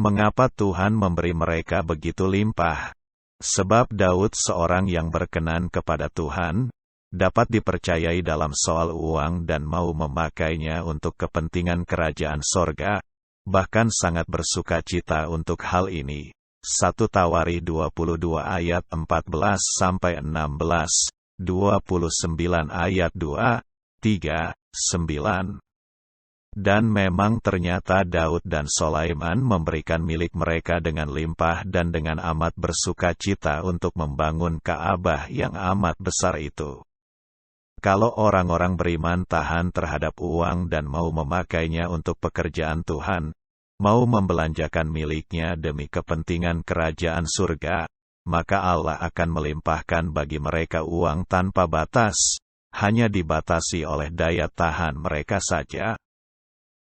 Mengapa Tuhan memberi mereka begitu limpah? Sebab Daud seorang yang berkenan kepada Tuhan, dapat dipercayai dalam soal uang dan mau memakainya untuk kepentingan kerajaan sorga, bahkan sangat bersuka cita untuk hal ini. 1 Tawarikh 22 ayat 14-16, 29 ayat 2, 3, 9. Dan memang ternyata Daud dan Sulaiman memberikan milik mereka dengan limpah dan dengan amat bersuka cita untuk membangun Ka'bah yang amat besar itu. Kalau orang-orang beriman tahan terhadap uang dan mau memakainya untuk pekerjaan Tuhan, mau membelanjakan miliknya demi kepentingan kerajaan surga, maka Allah akan melimpahkan bagi mereka uang tanpa batas, hanya dibatasi oleh daya tahan mereka saja.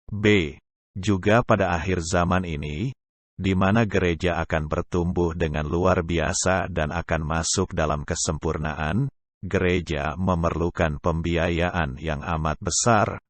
B. Juga pada akhir zaman ini, di mana gereja akan bertumbuh dengan luar biasa dan akan masuk dalam kesempurnaan, gereja memerlukan pembiayaan yang amat besar.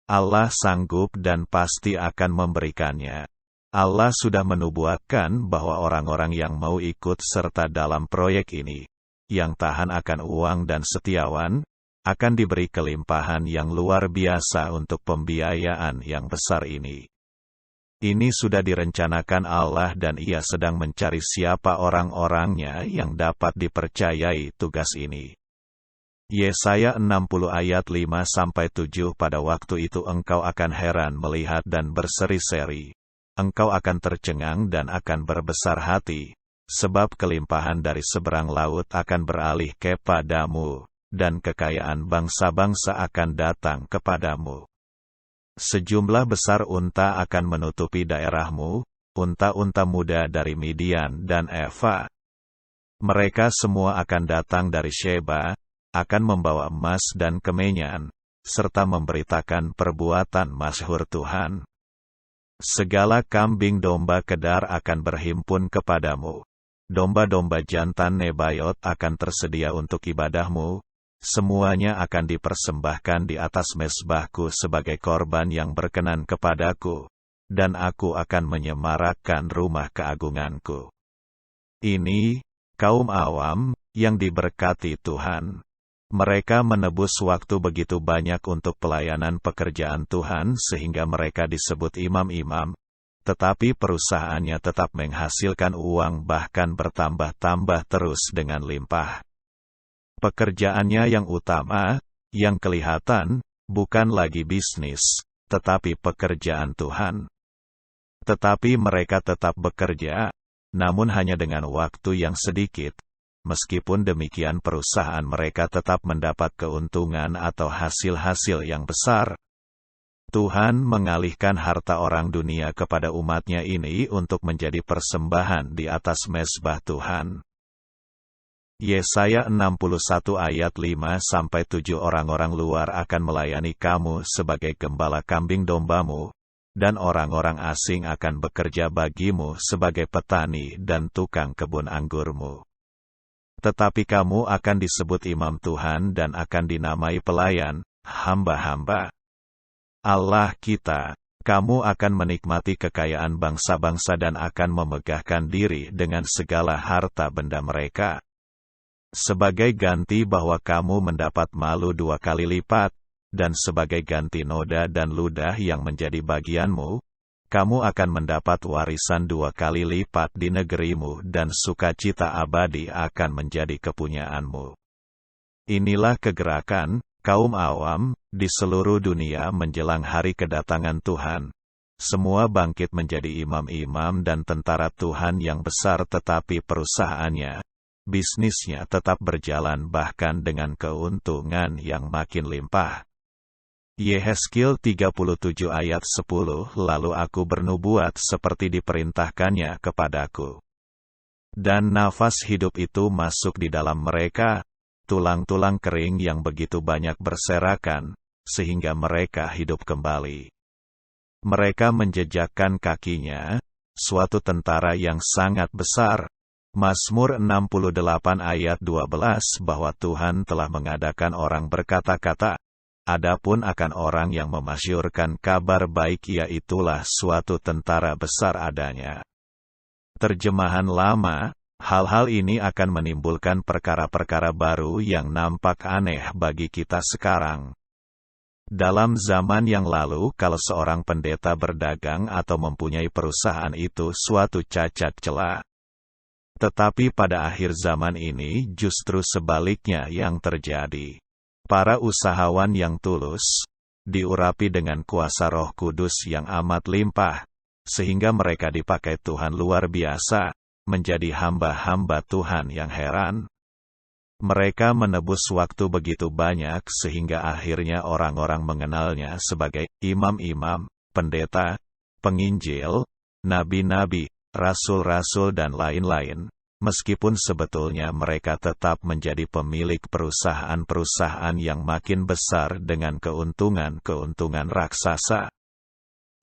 Allah sanggup dan pasti akan memberikannya. Allah sudah menubuatkan bahwa orang-orang yang mau ikut serta dalam proyek ini, yang tahan akan uang dan setiawan, akan diberi kelimpahan yang luar biasa untuk pembiayaan yang besar ini. Ini sudah direncanakan Allah dan Ia sedang mencari siapa orang-orangnya yang dapat dipercayai tugas ini. Yesaya 60 ayat 5-7. Pada waktu itu engkau akan heran melihat dan berseri-seri. Engkau akan tercengang dan akan berbesar hati, sebab kelimpahan dari seberang laut akan beralih kepadamu, dan kekayaan bangsa-bangsa akan datang kepadamu. Sejumlah besar unta akan menutupi daerahmu, unta-unta muda dari Midian dan Eva. Mereka semua akan datang dari Sheba, akan membawa emas dan kemenyan, serta memberitakan perbuatan masyhur Tuhan. Segala kambing domba kedar akan berhimpun kepadamu. Domba-domba jantan Nebayot akan tersedia untuk ibadahmu. Semuanya akan dipersembahkan di atas mezbahku sebagai korban yang berkenan kepadaku, dan aku akan menyemarakkan rumah keagunganku. Ini, kaum awam, yang diberkati Tuhan. Mereka menebus waktu begitu banyak untuk pelayanan pekerjaan Tuhan sehingga mereka disebut imam-imam, tetapi perusahaannya tetap menghasilkan uang bahkan bertambah-tambah terus dengan limpah. Pekerjaannya yang utama, yang kelihatan, bukan lagi bisnis, tetapi pekerjaan Tuhan. Tetapi mereka tetap bekerja, namun hanya dengan waktu yang sedikit. Meskipun demikian perusahaan mereka tetap mendapat keuntungan atau hasil-hasil yang besar. Tuhan mengalihkan harta orang dunia kepada umatnya ini untuk menjadi persembahan di atas mezbah Tuhan. Yesaya 61 ayat 5-7. Orang-orang luar akan melayani kamu sebagai gembala kambing dombamu, dan orang-orang asing akan bekerja bagimu sebagai petani dan tukang kebun anggurmu. Tetapi kamu akan disebut imam Tuhan dan akan dinamai pelayan, hamba-hamba Allah kita. Kamu akan menikmati kekayaan bangsa-bangsa dan akan memegahkan diri dengan segala harta benda mereka. Sebagai ganti bahwa kamu mendapat malu 2 kali lipat, dan sebagai ganti noda dan ludah yang menjadi bagianmu, kamu akan mendapat warisan 2 kali lipat di negerimu dan sukacita abadi akan menjadi kepunyaanmu. Inilah kegerakan kaum awam di seluruh dunia menjelang hari kedatangan Tuhan. Semua bangkit menjadi imam-imam dan tentara Tuhan yang besar, tetapi perusahaannya, bisnisnya tetap berjalan bahkan dengan keuntungan yang makin limpah. Yehezkiel 37 ayat 10. Lalu aku bernubuat seperti diperintahkannya kepadaku. Dan nafas hidup itu masuk di dalam mereka, tulang-tulang kering yang begitu banyak berserakan, sehingga mereka hidup kembali. Mereka menjejakkan kakinya, suatu tentara yang sangat besar. Mazmur 68 ayat 12. Bahwa Tuhan telah mengadakan orang berkata-kata, adapun akan orang yang memasyurkan kabar baik iaitulah suatu tentara besar adanya. Terjemahan lama, Hal-hal ini akan menimbulkan perkara-perkara baru yang nampak aneh bagi kita sekarang. Dalam zaman yang lalu, kalau seorang pendeta berdagang atau mempunyai perusahaan itu suatu cacat celah. Tetapi pada akhir zaman ini justru sebaliknya yang terjadi. Para usahawan yang tulus, diurapi dengan kuasa Roh Kudus yang amat limpah, sehingga mereka dipakai Tuhan luar biasa, menjadi hamba-hamba Tuhan yang heran. Mereka menebus waktu begitu banyak sehingga akhirnya orang-orang mengenalnya sebagai imam-imam, pendeta, penginjil, nabi-nabi, rasul-rasul dan lain-lain, meskipun sebetulnya mereka tetap menjadi pemilik perusahaan-perusahaan yang makin besar dengan keuntungan-keuntungan raksasa.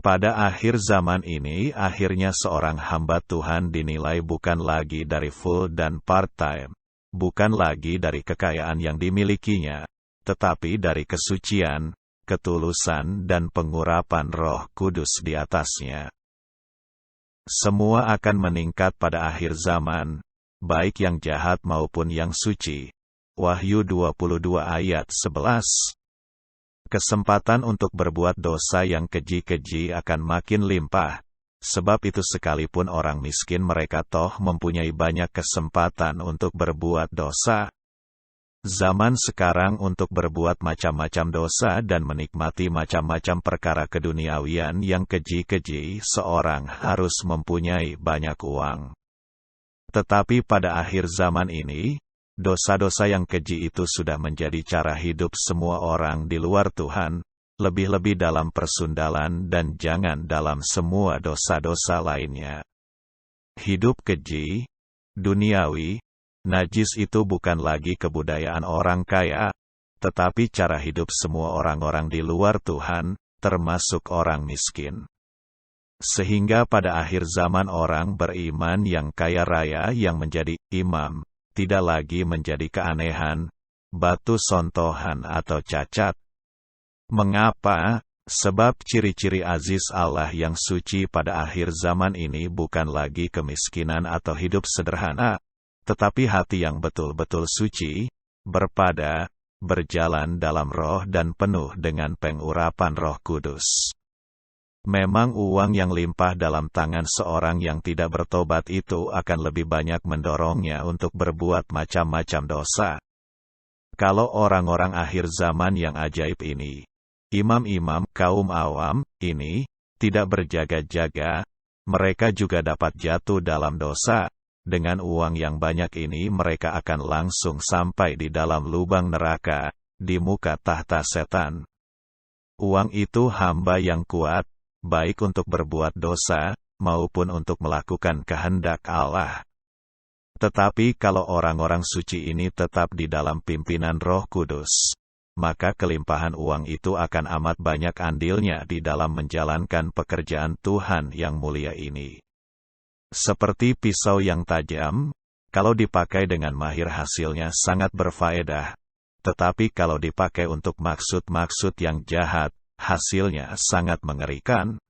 Pada akhir zaman ini akhirnya seorang hamba Tuhan dinilai bukan lagi dari full dan part-time, bukan lagi dari kekayaan yang dimilikinya, tetapi dari kesucian, ketulusan dan pengurapan Roh Kudus di atasnya. Semua akan meningkat pada akhir zaman, baik yang jahat maupun yang suci. Wahyu 22 ayat 11. Kesempatan untuk berbuat dosa yang keji-keji akan makin limpah. Sebab itu sekalipun orang miskin mereka toh mempunyai banyak kesempatan untuk berbuat dosa. Zaman sekarang untuk berbuat macam-macam dosa dan menikmati macam-macam perkara keduniawian yang keji-keji, seorang harus mempunyai banyak uang. Tetapi pada akhir zaman ini, dosa-dosa yang keji itu sudah menjadi cara hidup semua orang di luar Tuhan, lebih-lebih dalam persundalan dan jangan dalam semua dosa-dosa lainnya. Hidup keji, duniawi, najis itu bukan lagi kebudayaan orang kaya, tetapi cara hidup semua orang-orang di luar Tuhan, termasuk orang miskin. Sehingga pada akhir zaman orang beriman yang kaya raya yang menjadi imam, tidak lagi menjadi keanehan, batu sontohan atau cacat. Mengapa? Sebab ciri-ciri aziz Allah yang suci pada akhir zaman ini bukan lagi kemiskinan atau hidup sederhana, tetapi hati yang betul-betul suci, berpada, berjalan dalam roh dan penuh dengan pengurapan Roh Kudus. Memang uang yang limpah dalam tangan seorang yang tidak bertobat itu akan lebih banyak mendorongnya untuk berbuat macam-macam dosa. Kalau orang-orang akhir zaman yang ajaib ini, imam-imam kaum awam ini, tidak berjaga-jaga, mereka juga dapat jatuh dalam dosa. Dengan uang yang banyak ini mereka akan langsung sampai di dalam lubang neraka, di muka tahta setan. Uang itu hamba yang kuat, baik untuk berbuat dosa, maupun untuk melakukan kehendak Allah. Tetapi kalau orang-orang suci ini tetap di dalam pimpinan Roh Kudus, maka kelimpahan uang itu akan amat banyak andilnya di dalam menjalankan pekerjaan Tuhan yang mulia ini. Seperti pisau yang tajam, kalau dipakai dengan mahir hasilnya sangat berfaedah, tetapi kalau dipakai untuk maksud-maksud yang jahat, hasilnya sangat mengerikan.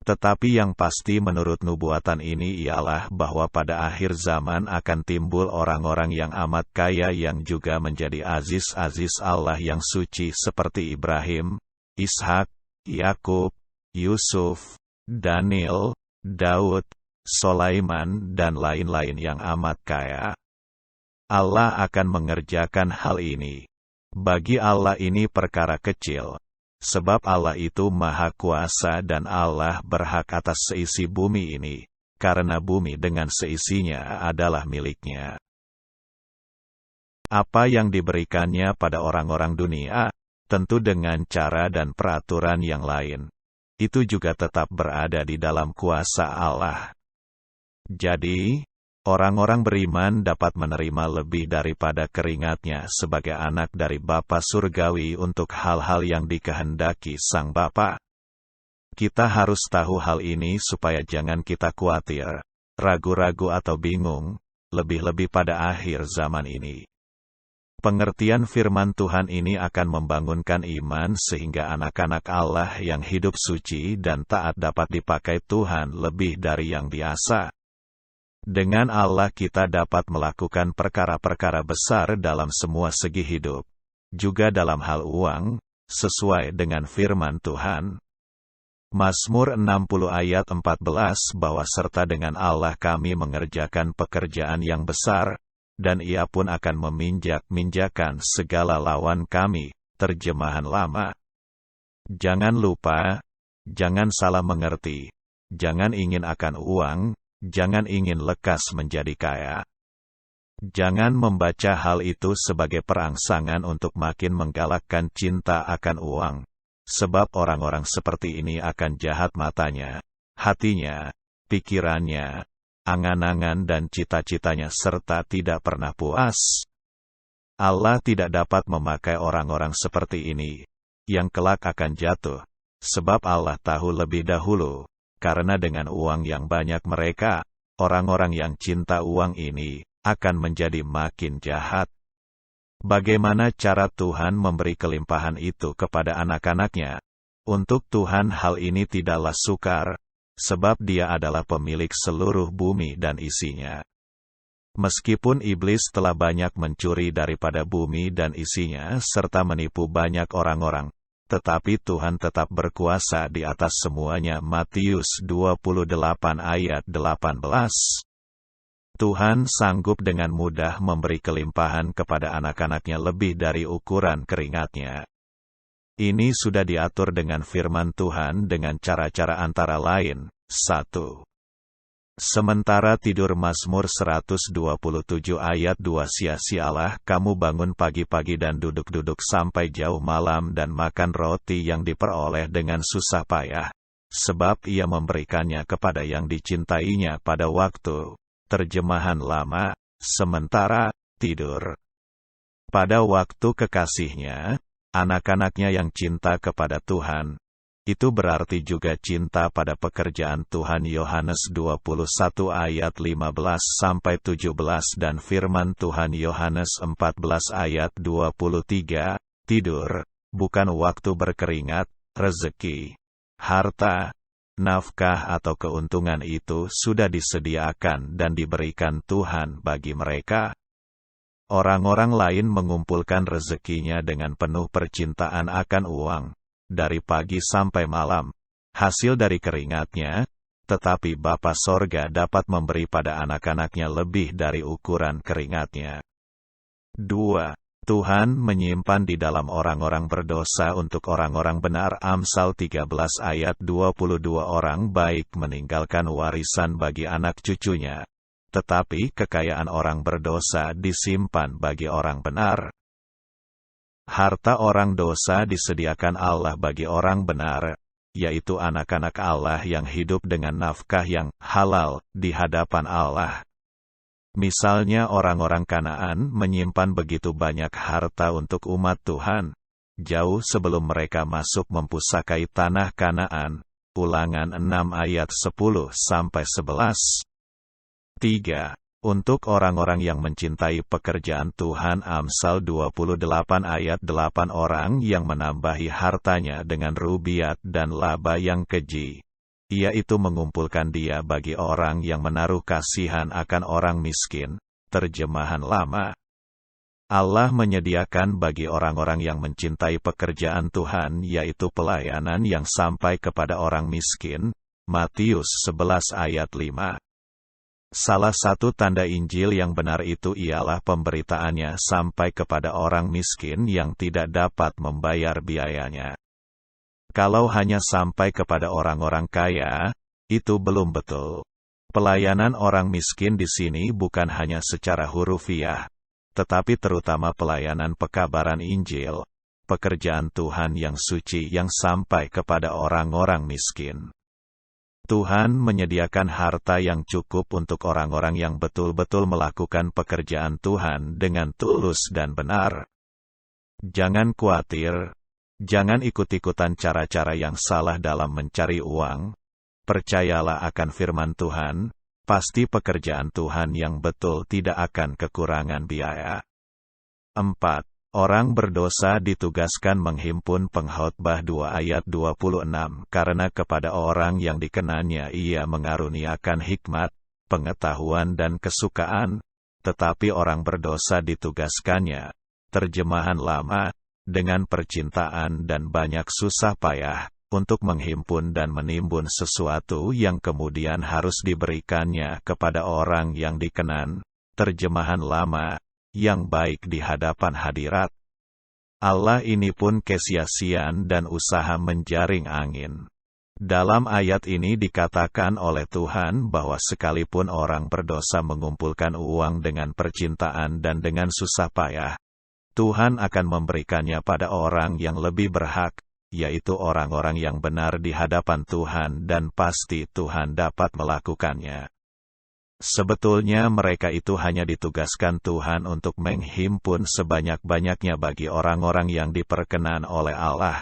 Tetapi yang pasti menurut nubuatan ini ialah bahwa pada akhir zaman akan timbul orang-orang yang amat kaya yang juga menjadi aziz-aziz Allah yang suci seperti Ibrahim, Ishak, Yakub, Yusuf, Daniel, Daud, Sulaiman dan lain-lain yang amat kaya. Allah akan mengerjakan hal ini. Bagi Allah ini perkara kecil. Sebab Allah itu maha kuasa dan Allah berhak atas seisi bumi ini, karena bumi dengan seisinya adalah miliknya. Apa yang diberikannya pada orang-orang dunia, tentu dengan cara dan peraturan yang lain, itu juga tetap berada di dalam kuasa Allah. Jadi, orang-orang beriman dapat menerima lebih daripada keringatnya sebagai anak dari Bapa Surgawi untuk hal-hal yang dikehendaki Sang Bapa. Kita harus tahu hal ini supaya jangan kita khawatir, ragu-ragu atau bingung, lebih-lebih pada akhir zaman ini. Pengertian firman Tuhan ini akan membangunkan iman sehingga anak-anak Allah yang hidup suci dan taat dapat dipakai Tuhan lebih dari yang biasa. Dengan Allah kita dapat melakukan perkara-perkara besar dalam semua segi hidup, juga dalam hal uang, sesuai dengan firman Tuhan. Mazmur 60 ayat 14 bahwa serta dengan Allah kami mengerjakan pekerjaan yang besar, dan Ia pun akan meminjak-minjakan segala lawan kami. Terjemahan lama. Jangan lupa, jangan salah mengerti, jangan ingin akan uang, jangan ingin lekas menjadi kaya. Jangan membaca hal itu sebagai perangsangan untuk makin menggalakkan cinta akan uang. Sebab orang-orang seperti ini akan jahat matanya, hatinya, pikirannya, angan-angan dan cita-citanya serta tidak pernah puas. Allah tidak dapat memakai orang-orang seperti ini, yang kelak akan jatuh, sebab Allah tahu lebih dahulu, karena dengan uang yang banyak mereka, orang-orang yang cinta uang ini, akan menjadi makin jahat. Bagaimana cara Tuhan memberi kelimpahan itu kepada anak-anaknya? Untuk Tuhan hal ini tidaklah sukar, sebab Dia adalah pemilik seluruh bumi dan isinya. Meskipun iblis telah banyak mencuri daripada bumi dan isinya serta menipu banyak orang-orang, tetapi Tuhan tetap berkuasa di atas semuanya. Matius 28 ayat 18. Tuhan sanggup dengan mudah memberi kelimpahan kepada anak-anaknya lebih dari ukuran keringatnya. Ini sudah diatur dengan firman Tuhan dengan cara-cara antara lain. 1. Sementara tidur Mazmur 127 ayat 2 sia-sialah kamu bangun pagi-pagi dan duduk-duduk sampai jauh malam dan makan roti yang diperoleh dengan susah payah, sebab Ia memberikannya kepada yang dicintainya pada waktu. Terjemahan lama, sementara tidur. Pada waktu kekasihnya, anak-anaknya yang cinta kepada Tuhan, itu berarti juga cinta pada pekerjaan Tuhan. Yohanes 21 ayat 15-17 dan firman Tuhan Yohanes 14 ayat 23, tidur, bukan waktu berkeringat, rezeki, harta, nafkah atau keuntungan itu sudah disediakan dan diberikan Tuhan bagi mereka. Orang-orang lain mengumpulkan rezekinya dengan penuh percintaan akan uang, dari pagi sampai malam, hasil dari keringatnya, tetapi Bapa Sorga dapat memberi pada anak-anaknya lebih dari ukuran keringatnya. 2. Tuhan menyimpan di dalam orang-orang berdosa untuk orang-orang benar. Amsal 13 ayat 22 orang baik meninggalkan warisan bagi anak cucunya, tetapi kekayaan orang berdosa disimpan bagi orang benar. Harta orang dosa disediakan Allah bagi orang benar, yaitu anak-anak Allah yang hidup dengan nafkah yang halal di hadapan Allah. Misalnya orang-orang Kanaan menyimpan begitu banyak harta untuk umat Tuhan, jauh sebelum mereka masuk mempusakai tanah Kanaan. Ulangan 6 ayat 10-11. 3. Untuk orang-orang yang mencintai pekerjaan Tuhan. Amsal 28 ayat 8 orang yang menambahi hartanya dengan rubiat dan laba yang keji. Ia itu mengumpulkan dia bagi orang yang menaruh kasihan akan orang miskin. Terjemahan lama. Allah menyediakan bagi orang-orang yang mencintai pekerjaan Tuhan yaitu pelayanan yang sampai kepada orang miskin. Matius 11 ayat 5. Salah satu tanda Injil yang benar itu ialah pemberitaannya sampai kepada orang miskin yang tidak dapat membayar biayanya. Kalau hanya sampai kepada orang-orang kaya, itu belum betul. Pelayanan orang miskin di sini bukan hanya secara hurufiah, tetapi terutama pelayanan pekabaran Injil, pekerjaan Tuhan yang suci yang sampai kepada orang-orang miskin. Tuhan menyediakan harta yang cukup untuk orang-orang yang betul-betul melakukan pekerjaan Tuhan dengan tulus dan benar. Jangan khawatir. Jangan ikut-ikutan cara-cara yang salah dalam mencari uang. Percayalah akan firman Tuhan, pasti pekerjaan Tuhan yang betul tidak akan kekurangan biaya. 4. Orang berdosa ditugaskan menghimpun pengkhotbah 2 ayat 26 karena kepada orang yang dikenannya Ia mengaruniakan hikmat, pengetahuan dan kesukaan, tetapi orang berdosa ditugaskannya, terjemahan lama, dengan percintaan dan banyak susah payah, untuk menghimpun dan menimbun sesuatu yang kemudian harus diberikannya kepada orang yang dikenan, terjemahan lama, yang baik di hadapan hadirat. Allah ini pun kesia-siaan dan usaha menjaring angin. Dalam ayat ini dikatakan oleh Tuhan bahwa sekalipun orang berdosa mengumpulkan uang dengan percintaan dan dengan susah payah, Tuhan akan memberikannya pada orang yang lebih berhak, yaitu orang-orang yang benar di hadapan Tuhan, dan pasti Tuhan dapat melakukannya. Sebetulnya mereka itu hanya ditugaskan Tuhan untuk menghimpun sebanyak-banyaknya bagi orang-orang yang diperkenan oleh Allah.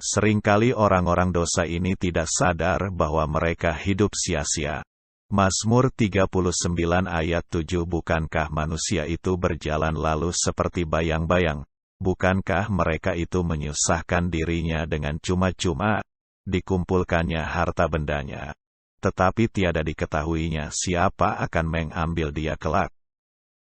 Seringkali orang-orang dosa ini tidak sadar bahwa mereka hidup sia-sia. Mazmur 39 ayat 7. Bukankah manusia itu berjalan lalu seperti bayang-bayang? Bukankah mereka itu menyusahkan dirinya dengan cuma-cuma? Dikumpulkannya harta bendanya, tetapi tiada diketahuinya siapa akan mengambil dia kelak.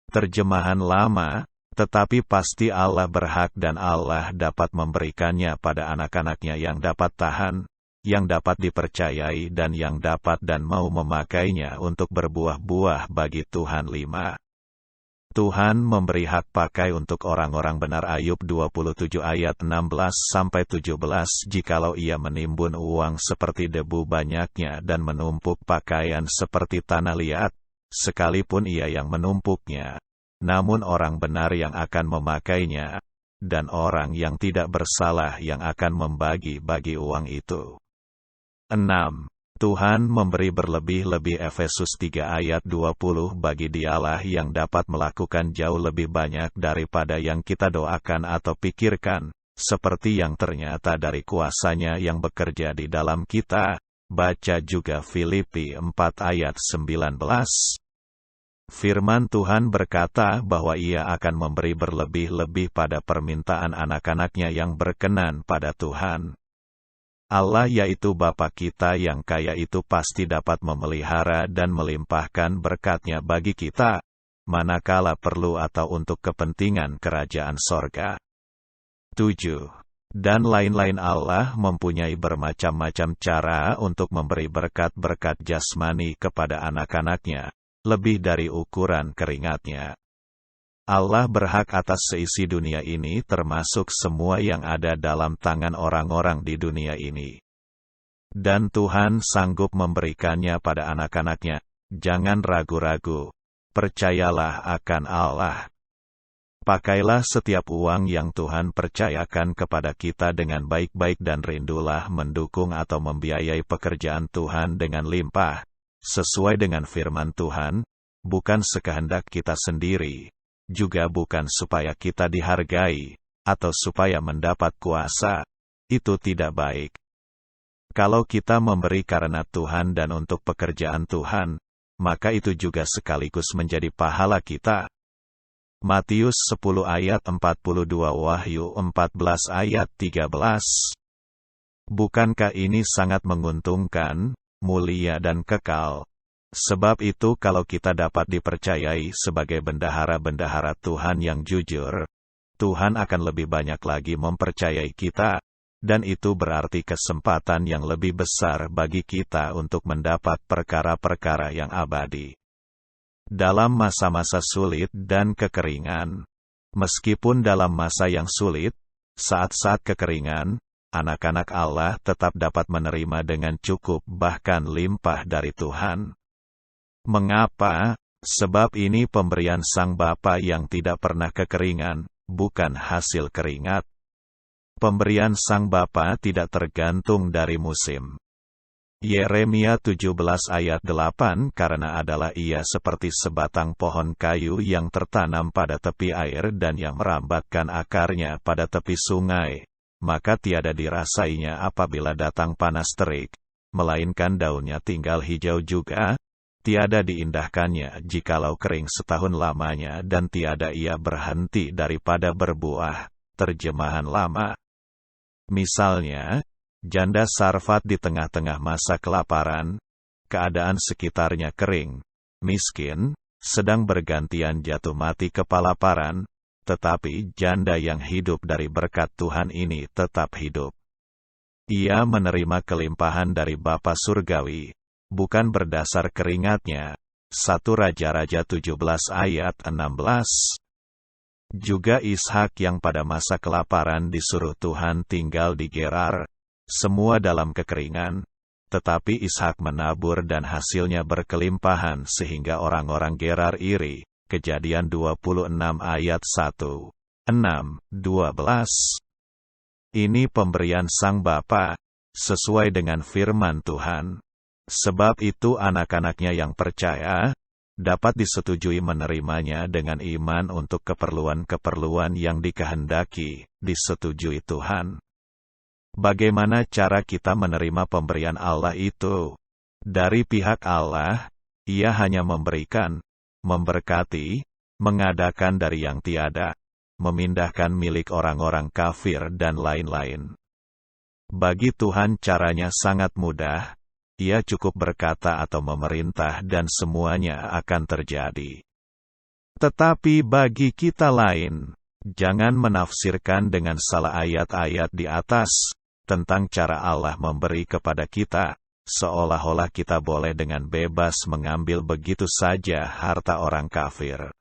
Terjemahan lama, tetapi pasti Allah berhak dan Allah dapat memberikannya pada anak-anaknya yang dapat tahan, yang dapat dipercayai dan yang dapat dan mau memakainya untuk berbuah-buah bagi Tuhan. 5. Tuhan memberi hak pakai untuk orang-orang benar. Ayub 27 ayat 16-17. Jikalau ia menimbun uang seperti debu banyaknya dan menumpuk pakaian seperti tanah liat, sekalipun ia yang menumpuknya, namun orang benar yang akan memakainya, dan orang yang tidak bersalah yang akan membagi-bagi uang itu. 6. Tuhan memberi berlebih-lebih. Efesus 3 ayat 20. Bagi Dialah yang dapat melakukan jauh lebih banyak daripada yang kita doakan atau pikirkan, seperti yang ternyata dari kuasa-Nya yang bekerja di dalam kita. Baca juga Filipi 4 ayat 19. Firman Tuhan berkata bahwa Ia akan memberi berlebih-lebih pada permintaan anak-anaknya yang berkenan pada Tuhan. Allah yaitu Bapa kita yang kaya itu pasti dapat memelihara dan melimpahkan berkat-Nya bagi kita, manakala perlu atau untuk kepentingan kerajaan sorga. 7. Dan lain-lain Allah mempunyai bermacam-macam cara untuk memberi berkat-berkat jasmani kepada anak-anaknya, lebih dari ukuran keringatnya. Allah berhak atas seisi dunia ini termasuk semua yang ada dalam tangan orang-orang di dunia ini. Dan Tuhan sanggup memberikannya pada anak-anaknya. Jangan ragu-ragu. Percayalah akan Allah. Pakailah setiap uang yang Tuhan percayakan kepada kita dengan baik-baik dan rindulah mendukung atau membiayai pekerjaan Tuhan dengan limpah, sesuai dengan firman Tuhan, bukan sekehendak kita sendiri. Juga bukan supaya kita dihargai, atau supaya mendapat kuasa. Itu tidak baik. Kalau kita memberi karena Tuhan dan untuk pekerjaan Tuhan, maka itu juga sekaligus menjadi pahala kita. Matius 10 ayat 42. Wahyu 14 ayat 13. Bukankah ini sangat menguntungkan, mulia dan kekal? Sebab itu kalau kita dapat dipercayai sebagai bendahara-bendahara Tuhan yang jujur, Tuhan akan lebih banyak lagi mempercayai kita, dan itu berarti kesempatan yang lebih besar bagi kita untuk mendapat perkara-perkara yang abadi. Dalam masa-masa sulit dan kekeringan, meskipun dalam masa yang sulit, saat-saat kekeringan, anak-anak Allah tetap dapat menerima dengan cukup bahkan limpah dari Tuhan. Mengapa? Sebab ini pemberian Sang Bapa yang tidak pernah kekeringan, bukan hasil keringat. Pemberian Sang Bapa tidak tergantung dari musim. Yeremia 17 ayat 8. Karena adalah ia seperti sebatang pohon kayu yang tertanam pada tepi air dan yang merambatkan akarnya pada tepi sungai, maka tiada dirasainya apabila datang panas terik, melainkan daunnya tinggal hijau juga. Tiada diindahkannya jikalau kering setahun lamanya dan tiada ia berhenti daripada berbuah. Terjemahan lama. Misalnya, janda Sarfat di tengah-tengah masa kelaparan, keadaan sekitarnya kering, miskin, sedang bergantian jatuh mati kepelaparan, tetapi janda yang hidup dari berkat Tuhan ini tetap hidup. Ia menerima kelimpahan dari Bapa Surgawi, bukan berdasar keringatnya. 1 Raja-Raja 17 ayat 16. Juga Ishak yang pada masa kelaparan disuruh Tuhan tinggal di Gerar, semua dalam kekeringan, tetapi Ishak menabur dan hasilnya berkelimpahan sehingga orang-orang Gerar iri. Kejadian 26 ayat 1, 6, 12. Ini pemberian Sang Bapa, sesuai dengan firman Tuhan. Sebab itu anak-anaknya yang percaya, dapat disetujui menerimanya dengan iman untuk keperluan-keperluan yang dikehendaki, disetujui Tuhan. Bagaimana cara kita menerima pemberian Allah itu? Dari pihak Allah, Ia hanya memberikan, memberkati, mengadakan dari yang tiada, memindahkan milik orang-orang kafir dan lain-lain. Bagi Tuhan caranya sangat mudah. Ia cukup berkata atau memerintah dan semuanya akan terjadi. Tetapi bagi kita lain, jangan menafsirkan dengan salah ayat-ayat di atas, tentang cara Allah memberi kepada kita, seolah-olah kita boleh dengan bebas mengambil begitu saja harta orang kafir.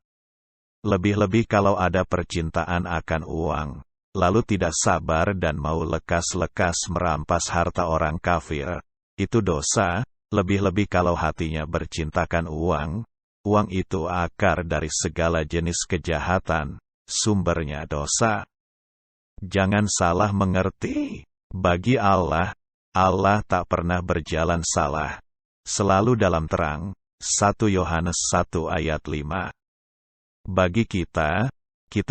Lebih-lebih kalau ada percintaan akan uang, lalu tidak sabar dan mau lekas-lekas merampas harta orang kafir. Itu dosa, lebih-lebih kalau hatinya bercintakan uang. Uang itu akar dari segala jenis kejahatan, sumbernya dosa. Jangan salah mengerti, bagi Allah, Allah tak pernah berjalan salah. Selalu dalam terang, 1 Yohanes 1 ayat 5. Bagi kita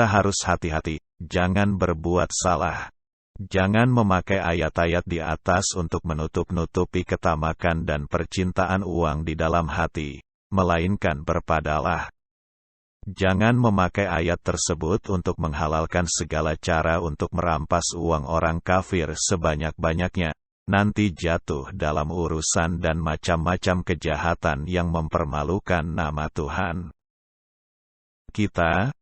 harus hati-hati, jangan berbuat salah. Jangan memakai ayat-ayat di atas untuk menutup-nutupi ketamakan dan percintaan uang di dalam hati, melainkan berpadalah. Jangan memakai ayat tersebut untuk menghalalkan segala cara untuk merampas uang orang kafir sebanyak-banyaknya, nanti jatuh dalam urusan dan macam-macam kejahatan yang mempermalukan nama Tuhan. Kita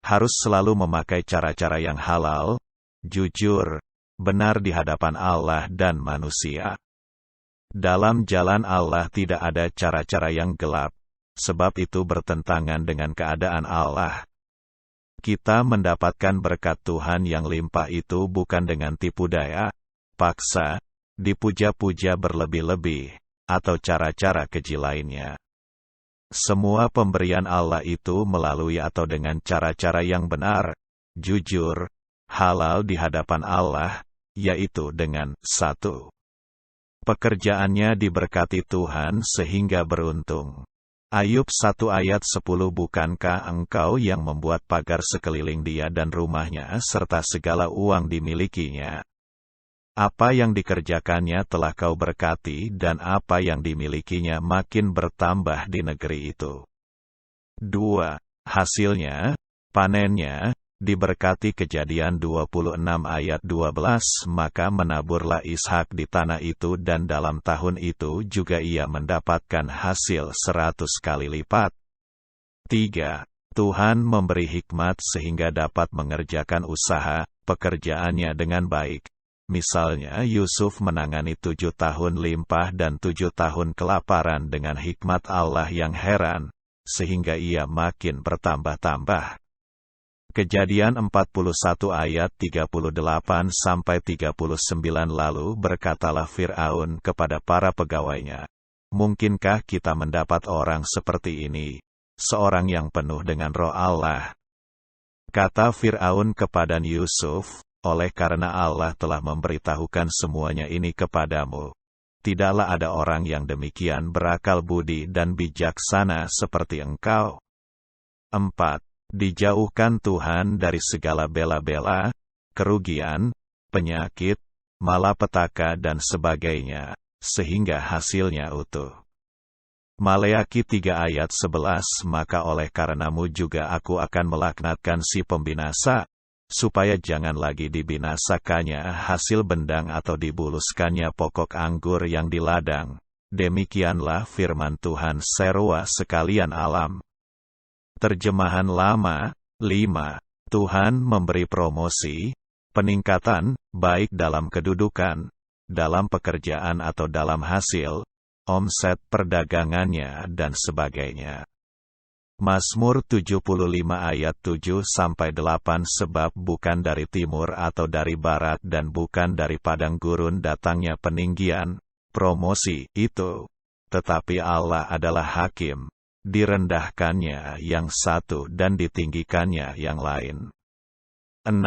harus selalu memakai cara-cara yang halal, jujur, benar di hadapan Allah dan manusia. Dalam jalan Allah tidak ada cara-cara yang gelap, sebab itu bertentangan dengan keadaan Allah. Kita mendapatkan berkat Tuhan yang limpah itu bukan dengan tipu daya, paksa, dipuja-puja berlebih-lebih, atau cara-cara keji lainnya. Semua pemberian Allah itu melalui atau dengan cara-cara yang benar, jujur, halal di hadapan Allah, yaitu dengan 1. Pekerjaannya diberkati Tuhan sehingga beruntung. Ayub 1 ayat 10. Bukankah engkau yang membuat pagar sekeliling dia dan rumahnya serta segala uang dimilikinya? Apa yang dikerjakannya telah kau berkati dan apa yang dimilikinya makin bertambah di negeri itu. 2. Hasilnya, panennya, diberkati. Kejadian 26 ayat 12. Maka menaburlah Ishak di tanah itu dan dalam tahun itu juga ia mendapatkan hasil 100 kali lipat. 3. Tuhan memberi hikmat sehingga dapat mengerjakan usaha, pekerjaannya dengan baik. Misalnya Yusuf menangani 7 tahun limpah dan 7 tahun kelaparan dengan hikmat Allah yang heran, sehingga ia makin bertambah-tambah. Kejadian 41 ayat 38-39. Lalu berkatalah Fir'aun kepada para pegawainya, mungkinkah kita mendapat orang seperti ini, seorang yang penuh dengan roh Allah? Kata Fir'aun kepada Yusuf, oleh karena Allah telah memberitahukan semuanya ini kepadamu, tidaklah ada orang yang demikian berakal budi dan bijaksana seperti engkau. 4. Dijauhkan Tuhan dari segala bela-bela, kerugian, penyakit, malapetaka dan sebagainya, sehingga hasilnya utuh. Maleaki 3 ayat 11. Maka oleh karenamu juga aku akan melaknatkan si pembinasa, supaya jangan lagi dibinasakannya hasil bendang atau dibuluskannya pokok anggur yang di ladang, Demikianlah firman Tuhan seruah sekalian alam. Terjemahan lama, 5. Tuhan memberi promosi, peningkatan, baik dalam kedudukan, dalam pekerjaan atau dalam hasil, omset perdagangannya dan sebagainya. Mazmur 75 ayat 7-8 Sebab bukan dari timur atau dari barat dan bukan dari padang gurun datangnya peninggian, promosi itu. Tetapi Allah adalah hakim, direndahkannya yang satu dan ditinggikannya yang lain. 6.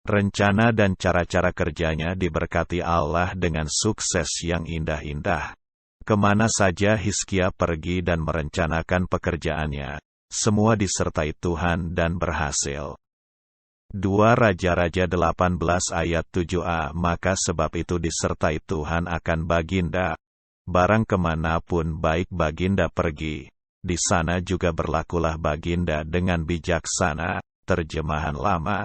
Rencana dan cara-cara kerjanya diberkati Allah dengan sukses yang indah-indah. Kemana saja Hizkia pergi dan merencanakan pekerjaannya, semua disertai Tuhan dan berhasil. 2 Raja-Raja 18 ayat 7a Maka sebab itu disertai Tuhan akan Baginda. Barang kemanapun baik Baginda pergi, di sana juga berlakulah Baginda dengan bijaksana. Terjemahan lama.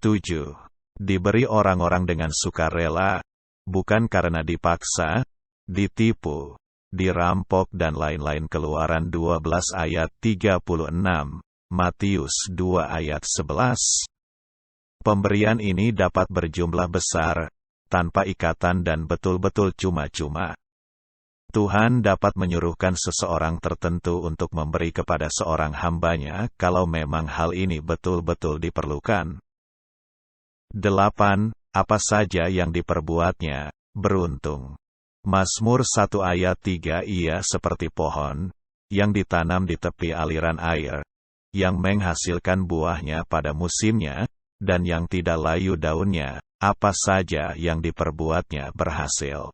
7. Diberi orang-orang dengan sukarela, bukan karena dipaksa, ditipu, dirampok dan lain-lain. Keluaran 12 ayat 36, Matius 2 ayat 11. Pemberian ini dapat berjumlah besar, tanpa ikatan dan betul-betul cuma-cuma. Tuhan dapat menyuruhkan seseorang tertentu untuk memberi kepada seorang hambanya kalau memang hal ini betul-betul diperlukan. 8. Apa saja yang diperbuatnya, beruntung. Mazmur 1 ayat 3 Ia seperti pohon, yang ditanam di tepi aliran air, yang menghasilkan buahnya pada musimnya, dan yang tidak layu daunnya, apa saja yang diperbuatnya berhasil.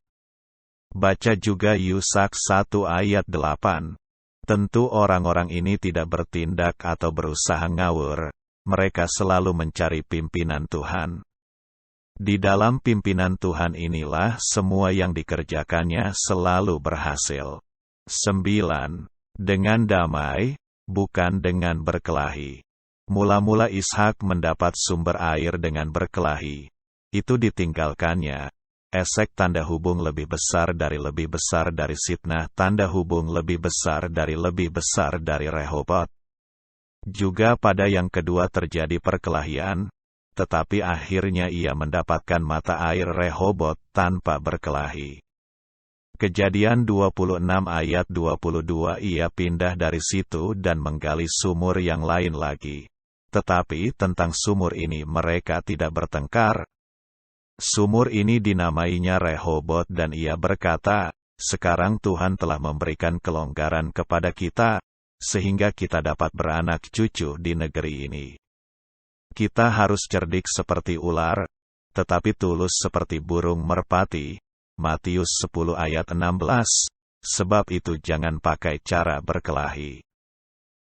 Baca juga Yusak 1 ayat 8. Tentu orang-orang ini tidak bertindak atau berusaha ngawur, mereka selalu mencari pimpinan Tuhan. Di dalam pimpinan Tuhan inilah semua yang dikerjakannya selalu berhasil. 9. Dengan damai, bukan dengan berkelahi. Mula-mula Ishak mendapat sumber air dengan berkelahi. Itu ditinggalkannya. Esek tanda hubung lebih besar dari Sitnah tanda hubung lebih besar dari Rehobot. Juga pada yang kedua terjadi perkelahian, tetapi akhirnya ia mendapatkan mata air Rehobot tanpa berkelahi. Kejadian 26 ayat 22 Ia pindah dari situ dan menggali sumur yang lain lagi. Tetapi tentang sumur ini mereka tidak bertengkar. Sumur ini dinamainya Rehobot dan ia berkata, sekarang Tuhan telah memberikan kelonggaran kepada kita, sehingga kita dapat beranak cucu di negeri ini. Kita harus cerdik seperti ular, tetapi tulus seperti burung merpati. Matius 10 ayat 16. Sebab itu jangan pakai cara berkelahi.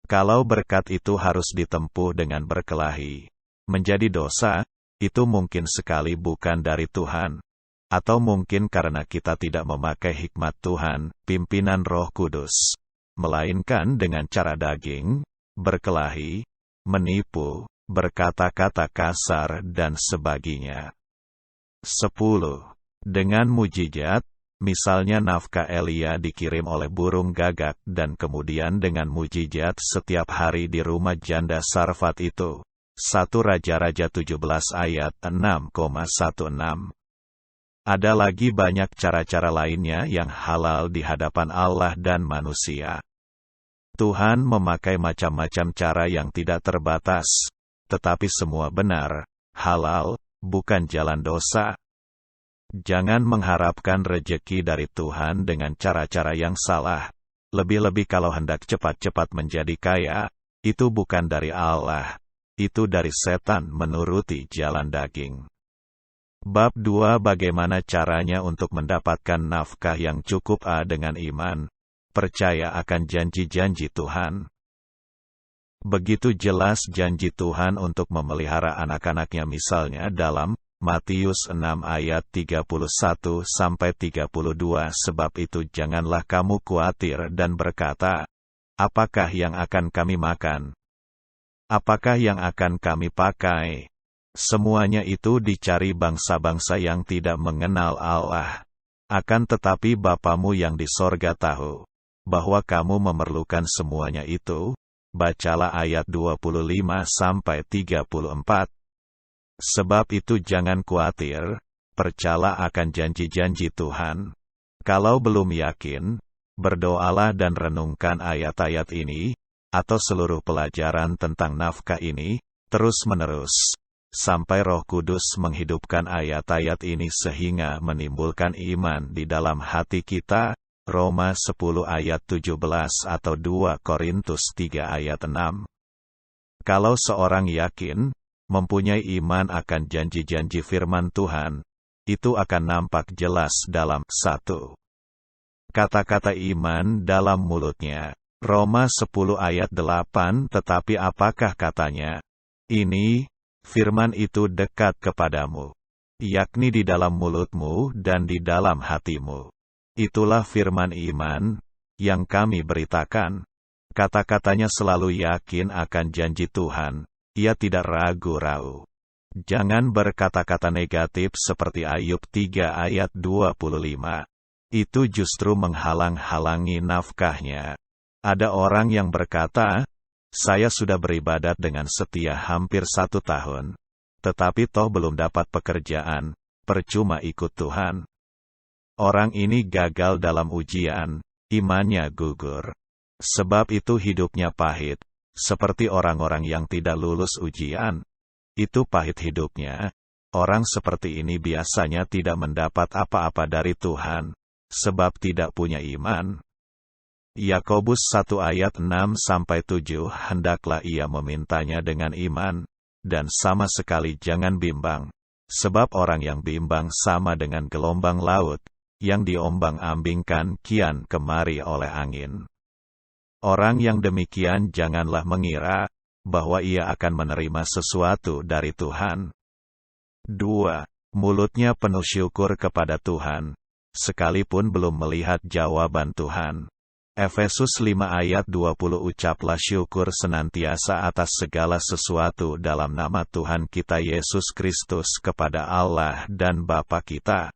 Kalau berkat itu harus ditempuh dengan berkelahi, menjadi dosa, itu mungkin sekali bukan dari Tuhan. Atau mungkin karena kita tidak memakai hikmat Tuhan, pimpinan Roh Kudus. Melainkan dengan cara daging, berkelahi, menipu, berkata-kata kasar dan sebagainya. 10. Dengan mujizat, misalnya nafkah Elia dikirim oleh burung gagak dan kemudian dengan mujizat setiap hari di rumah janda Sarfat itu. 1 Raja-Raja 17 ayat 6,16. Ada lagi banyak cara-cara lainnya yang halal di hadapan Allah dan manusia. Tuhan memakai macam-macam cara yang tidak terbatas. Tetapi semua benar, halal, bukan jalan dosa. Jangan mengharapkan rejeki dari Tuhan dengan cara-cara yang salah. Lebih-lebih kalau hendak cepat-cepat menjadi kaya, itu bukan dari Allah. Itu dari setan menuruti jalan daging. Bab 2 Bagaimana caranya untuk mendapatkan nafkah yang cukup dengan iman, percaya akan janji-janji Tuhan. Begitu jelas janji Tuhan untuk memelihara anak-anaknya misalnya dalam Matius 6 ayat 31-32 Sebab itu janganlah kamu khawatir dan berkata, apakah yang akan kami makan? Apakah yang akan kami pakai? Semuanya itu dicari bangsa-bangsa yang tidak mengenal Allah. Akan tetapi Bapamu yang di sorga tahu bahwa kamu memerlukan semuanya itu. Bacalah ayat 25-34. Sebab itu jangan khawatir, percayalah akan janji-janji Tuhan. Kalau belum yakin, berdoalah dan renungkan ayat-ayat ini, atau seluruh pelajaran tentang nafkah ini, terus-menerus, sampai Roh Kudus menghidupkan ayat-ayat ini sehingga menimbulkan iman di dalam hati kita. Roma 10 ayat 17 atau 2 Korintus 3 ayat 6. Kalau seorang yakin, mempunyai iman akan janji-janji firman Tuhan, itu akan nampak jelas dalam 1. Kata-kata iman dalam mulutnya. Roma 10 ayat 8. Tetapi apakah katanya? Ini, firman itu dekat kepadamu, yakni di dalam mulutmu dan di dalam hatimu. Itulah firman iman yang kami beritakan. Kata-katanya selalu yakin akan janji Tuhan. Ia tidak ragu-ragu. Jangan berkata-kata negatif seperti Ayub 3 ayat 25. Itu justru menghalang-halangi nafkahnya. Ada orang yang berkata, saya sudah beribadat dengan setia hampir 1 tahun, tetapi toh belum dapat pekerjaan, percuma ikut Tuhan. Orang ini gagal dalam ujian, imannya gugur. Sebab itu hidupnya pahit, seperti orang-orang yang tidak lulus ujian. Itu pahit hidupnya. Orang seperti ini biasanya tidak mendapat apa-apa dari Tuhan, sebab tidak punya iman. Yakobus 1 ayat 6-7. Hendaklah ia memintanya dengan iman, dan sama sekali jangan bimbang. Sebab orang yang bimbang sama dengan gelombang laut, yang diombang-ambingkan kian kemari oleh angin. Orang yang demikian janganlah mengira bahwa ia akan menerima sesuatu dari Tuhan. 2. Mulutnya penuh syukur kepada Tuhan, sekalipun belum melihat jawaban Tuhan. Efesus 5 ayat 20. Ucaplah syukur senantiasa atas segala sesuatu dalam nama Tuhan kita Yesus Kristus kepada Allah dan Bapa kita.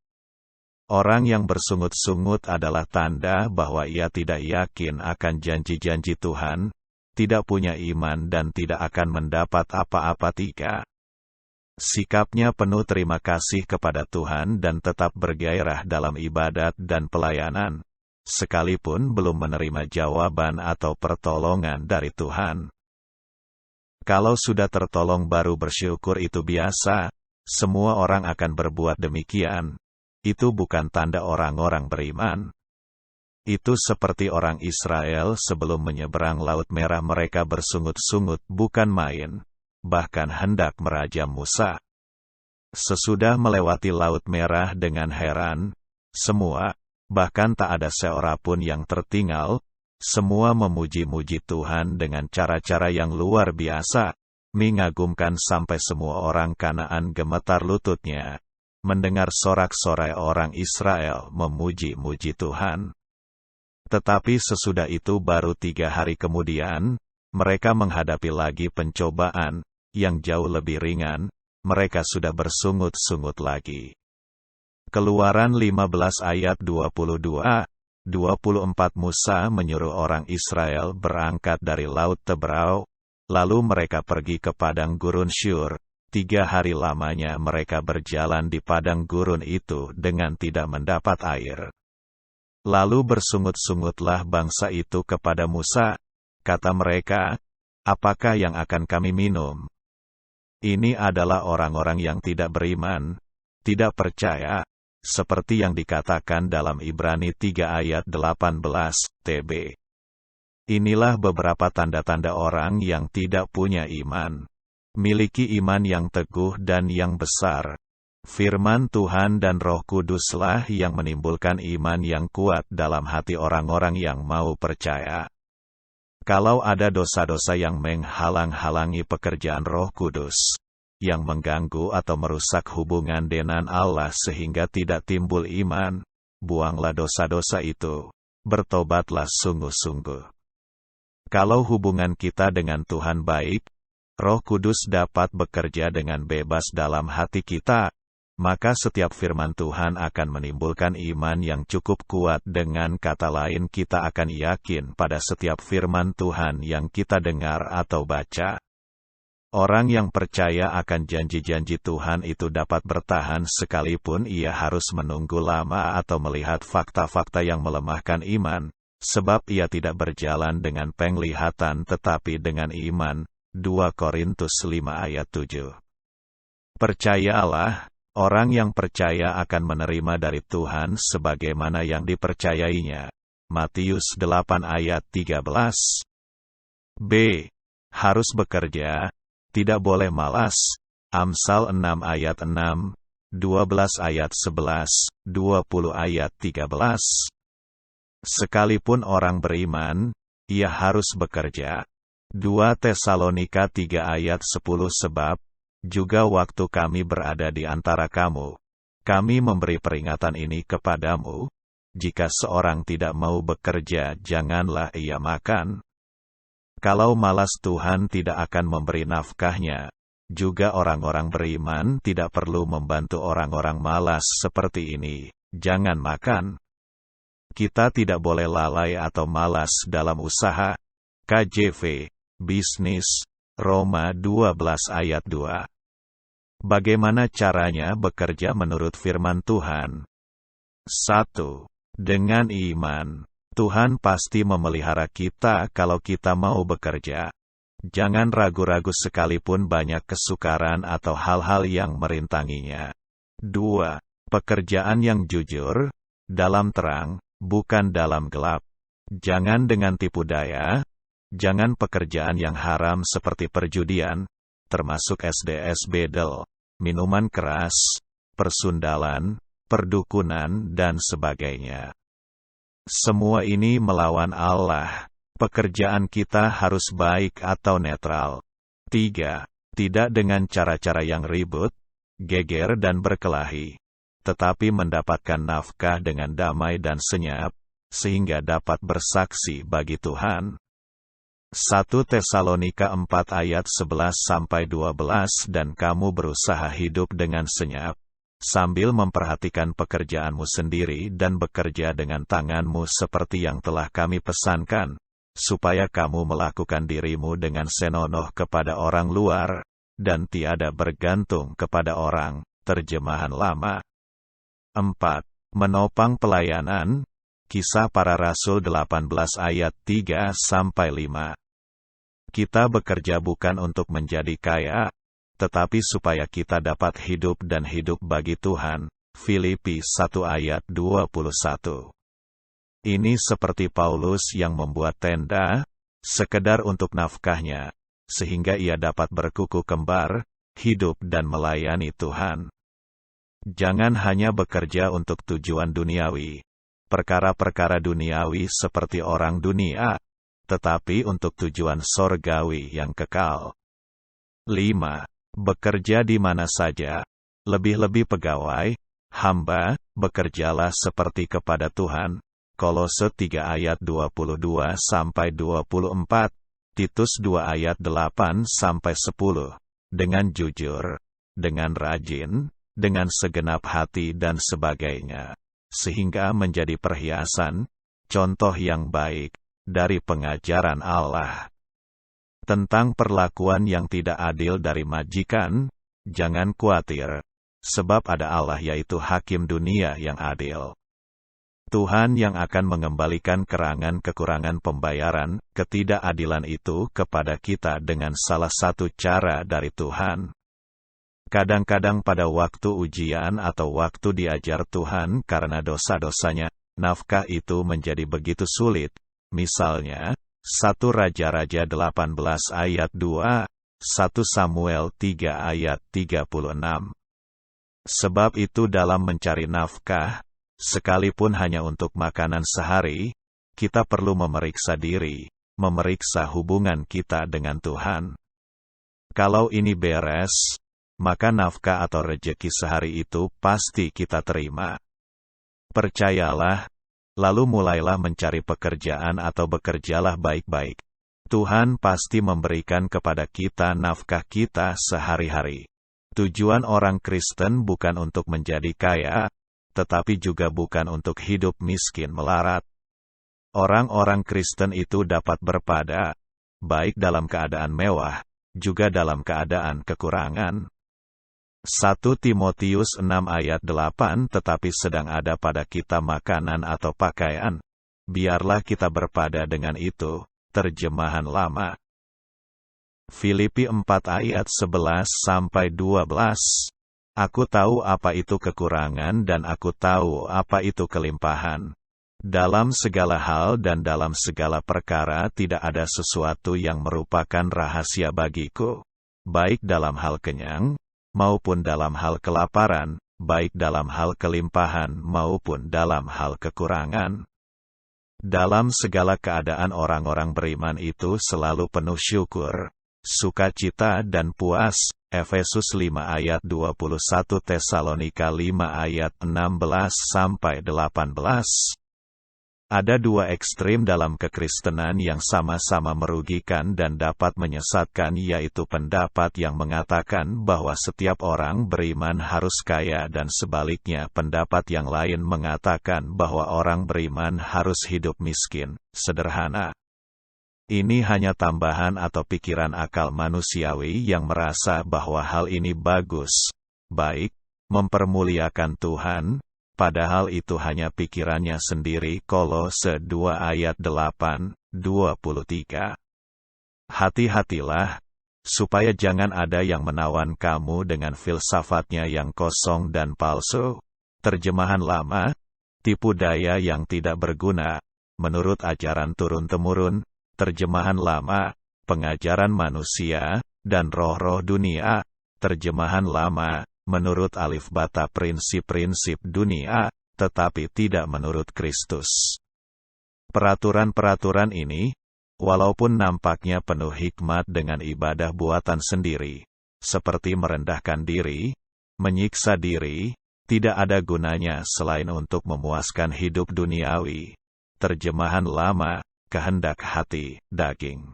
Orang yang bersungut-sungut adalah tanda bahwa ia tidak yakin akan janji-janji Tuhan, tidak punya iman dan tidak akan mendapat apa-apa. 3. Sikapnya penuh terima kasih kepada Tuhan dan tetap bergairah dalam ibadat dan pelayanan, sekalipun belum menerima jawaban atau pertolongan dari Tuhan. Kalau sudah tertolong baru bersyukur itu biasa, semua orang akan berbuat demikian. Itu bukan tanda orang-orang beriman. Itu seperti orang Israel sebelum menyeberang Laut Merah mereka bersungut-sungut bukan main, bahkan hendak merajam Musa. Sesudah melewati Laut Merah dengan heran, semua, bahkan tak ada seorang pun yang tertinggal, semua memuji-muji Tuhan dengan cara-cara yang luar biasa, mengagumkan sampai semua orang Kanaan gemetar lututnya. Mendengar sorak-sorai orang Israel memuji-muji Tuhan. Tetapi sesudah itu baru 3 hari kemudian, mereka menghadapi lagi pencobaan, yang jauh lebih ringan, mereka sudah bersungut-sungut lagi. Keluaran 15 ayat 22-24. Musa menyuruh orang Israel berangkat dari Laut Teberau, lalu mereka pergi ke padang gurun Syur. 3 hari lamanya mereka berjalan di padang gurun itu dengan tidak mendapat air. Lalu bersungut-sungutlah bangsa itu kepada Musa. Kata mereka, apakah yang akan kami minum? Ini adalah orang-orang yang tidak beriman, tidak percaya, seperti yang dikatakan dalam Ibrani 3 ayat 18 tb. Inilah beberapa tanda-tanda orang yang tidak punya iman. Miliki iman yang teguh dan yang besar. Firman Tuhan dan Roh Kuduslah yang menimbulkan iman yang kuat dalam hati orang-orang yang mau percaya. Kalau ada dosa-dosa yang menghalang-halangi pekerjaan Roh Kudus, yang mengganggu atau merusak hubungan dengan Allah sehingga tidak timbul iman, buanglah dosa-dosa itu, bertobatlah sungguh-sungguh. Kalau hubungan kita dengan Tuhan baik, Roh Kudus dapat bekerja dengan bebas dalam hati kita, maka setiap firman Tuhan akan menimbulkan iman yang cukup kuat. Dengan kata lain, kita akan yakin pada setiap firman Tuhan yang kita dengar atau baca. Orang yang percaya akan janji-janji Tuhan itu dapat bertahan sekalipun ia harus menunggu lama atau melihat fakta-fakta yang melemahkan iman, sebab ia tidak berjalan dengan penglihatan tetapi dengan iman. 2 Korintus 5 ayat 7. Percayalah, orang yang percaya akan menerima dari Tuhan sebagaimana yang dipercayainya. Matius 8 ayat 13. B. Harus bekerja, tidak boleh malas. Amsal 6 ayat 6, 12 ayat 11, 20 ayat 13. Sekalipun orang beriman, ia harus bekerja. 2 Tesalonika 3 ayat 10. Sebab juga waktu kami berada di antara kamu, kami memberi peringatan ini kepadamu, jika seorang tidak mau bekerja, janganlah ia makan. Kalau malas, Tuhan tidak akan memberi nafkahnya. Juga orang-orang beriman tidak perlu membantu orang-orang malas seperti ini. Jangan makan. Kita tidak boleh lalai atau malas dalam usaha. KJV, bisnis, Roma 12 ayat 2. Bagaimana caranya bekerja menurut firman Tuhan? 1. Dengan iman. Tuhan pasti memelihara kita kalau kita mau bekerja. Jangan ragu-ragu sekalipun banyak kesukaran atau hal-hal yang merintanginya. 2. Pekerjaan yang jujur, dalam terang, bukan dalam gelap. Jangan dengan tipu daya. Jangan pekerjaan yang haram seperti perjudian, termasuk SDS bedel, minuman keras, persundalan, perdukunan, dan sebagainya. Semua ini melawan Allah. Pekerjaan kita harus baik atau netral. 3. Tidak dengan cara-cara yang ribut, geger dan berkelahi, tetapi mendapatkan nafkah dengan damai dan senyap, sehingga dapat bersaksi bagi Tuhan. 1 Tesalonika 4 ayat 11-12. Dan kamu berusaha hidup dengan senyap, sambil memperhatikan pekerjaanmu sendiri dan bekerja dengan tanganmu seperti yang telah kami pesankan, supaya kamu melakukan dirimu dengan senonoh kepada orang luar, dan tiada bergantung kepada orang. Terjemahan lama. 4. Menopang pelayanan. Kisah Para Rasul 18 ayat 3-5. Kita bekerja bukan untuk menjadi kaya, tetapi supaya kita dapat hidup dan hidup bagi Tuhan. Filipi 1 ayat 21. Ini seperti Paulus yang membuat tenda, sekedar untuk nafkahnya, sehingga ia dapat berkuku kembar, hidup dan melayani Tuhan. Jangan hanya bekerja untuk tujuan duniawi, perkara-perkara duniawi seperti orang dunia, tetapi untuk tujuan sorgawi yang kekal. 5. Bekerja di mana saja, lebih-lebih pegawai, hamba, bekerjalah seperti kepada Tuhan. Kolose 3 ayat 22-24, Titus 2 ayat 8-10, dengan jujur, dengan rajin, dengan segenap hati dan sebagainya, sehingga menjadi perhiasan, contoh yang baik, dari pengajaran Allah. Tentang perlakuan yang tidak adil dari majikan, jangan khawatir, sebab ada Allah yaitu Hakim dunia yang adil. Tuhan yang akan mengembalikan kekurangan pembayaran, ketidakadilan itu kepada kita dengan salah satu cara dari Tuhan. Kadang-kadang pada waktu ujian atau waktu diajar Tuhan karena dosa-dosanya, nafkah itu menjadi begitu sulit. Misalnya, 1 Raja-Raja 18 ayat 2, 1 Samuel 3 ayat 36. Sebab itu dalam mencari nafkah, sekalipun hanya untuk makanan sehari, kita perlu memeriksa diri, memeriksa hubungan kita dengan Tuhan. Kalau ini beres, maka nafkah atau rejeki sehari itu pasti kita terima. Percayalah, lalu mulailah mencari pekerjaan atau bekerjalah baik-baik. Tuhan pasti memberikan kepada kita nafkah kita sehari-hari. Tujuan orang Kristen bukan untuk menjadi kaya, tetapi juga bukan untuk hidup miskin melarat. Orang-orang Kristen itu dapat berpada, baik dalam keadaan mewah, juga dalam keadaan kekurangan. 1 Timotius 6 ayat 8 Tetapi sedang ada pada kita makanan atau pakaian, biarlah kita berpada dengan itu. Terjemahan lama. Filipi 4 ayat 11-12. Aku tahu apa itu kekurangan dan aku tahu apa itu kelimpahan. Dalam segala hal dan dalam segala perkara tidak ada sesuatu yang merupakan rahasia bagiku, baik dalam hal kenyang, maupun dalam hal kelaparan, baik dalam hal kelimpahan maupun dalam hal kekurangan. Dalam segala keadaan orang-orang beriman itu selalu penuh syukur, sukacita dan puas. Efesus 5 ayat 21 Tesalonika 5 ayat 16-18. Ada dua ekstrim dalam kekristenan yang sama-sama merugikan dan dapat menyesatkan, yaitu pendapat yang mengatakan bahwa setiap orang beriman harus kaya dan sebaliknya pendapat yang lain mengatakan bahwa orang beriman harus hidup miskin, sederhana. Ini hanya tambahan atau pikiran akal manusiawi yang merasa bahwa hal ini bagus, baik, mempermuliakan Tuhan, padahal itu hanya pikirannya sendiri. Kolose 2 ayat 8-23. Hati-hatilah, supaya jangan ada yang menawan kamu dengan filsafatnya yang kosong dan palsu. Terjemahan lama, tipu daya yang tidak berguna, menurut ajaran turun-temurun. Terjemahan lama, pengajaran manusia, dan roh-roh dunia. Terjemahan lama, menurut alif bata prinsip-prinsip dunia, tetapi tidak menurut Kristus. Peraturan-peraturan ini, walaupun nampaknya penuh hikmat dengan ibadah buatan sendiri, seperti merendahkan diri, menyiksa diri, tidak ada gunanya selain untuk memuaskan hidup duniawi. Terjemahan lama, kehendak hati, daging.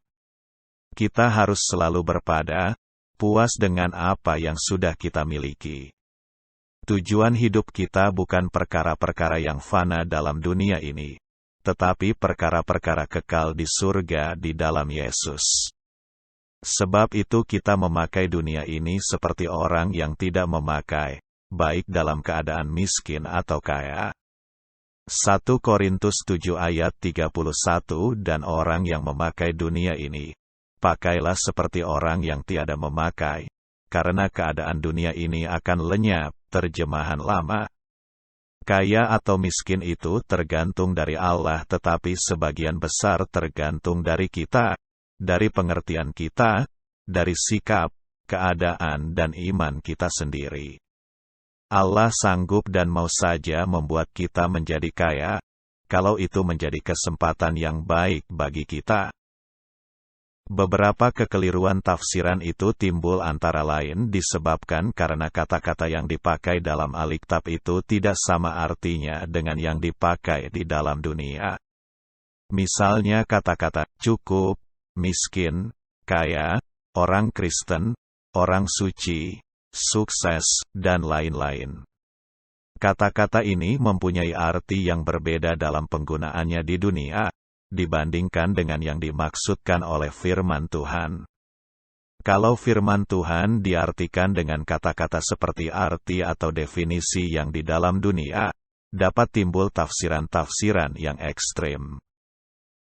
Kita harus selalu berpada, puas dengan apa yang sudah kita miliki. Tujuan hidup kita bukan perkara-perkara yang fana dalam dunia ini, tetapi perkara-perkara kekal di surga di dalam Yesus. Sebab itu kita memakai dunia ini seperti orang yang tidak memakai, baik dalam keadaan miskin atau kaya. 1 Korintus 7 ayat 31 Dan orang yang memakai dunia ini, pakailah seperti orang yang tiada memakai, karena keadaan dunia ini akan lenyap. Terjemahan lama. Kaya atau miskin itu tergantung dari Allah, tetapi sebagian besar tergantung dari kita, dari pengertian kita, dari sikap, keadaan dan iman kita sendiri. Allah sanggup dan mau saja membuat kita menjadi kaya, kalau itu menjadi kesempatan yang baik bagi kita. Beberapa kekeliruan tafsiran itu timbul antara lain disebabkan karena kata-kata yang dipakai dalam Alkitab itu tidak sama artinya dengan yang dipakai di dalam dunia. Misalnya kata-kata cukup, miskin, kaya, orang Kristen, orang suci, sukses, dan lain-lain. Kata-kata ini mempunyai arti yang berbeda dalam penggunaannya di dunia, dibandingkan dengan yang dimaksudkan oleh firman Tuhan. Kalau firman Tuhan diartikan dengan kata-kata seperti arti atau definisi yang di dalam dunia, dapat timbul tafsiran-tafsiran yang ekstrim.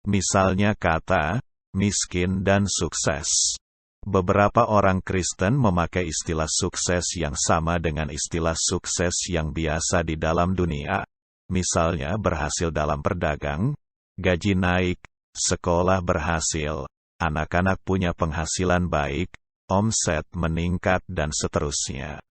Misalnya kata, miskin dan sukses. Beberapa orang Kristen memakai istilah sukses yang sama dengan istilah sukses yang biasa di dalam dunia. Misalnya berhasil dalam berdagang, gaji naik, sekolah berhasil, anak-anak punya penghasilan baik, omset meningkat dan seterusnya.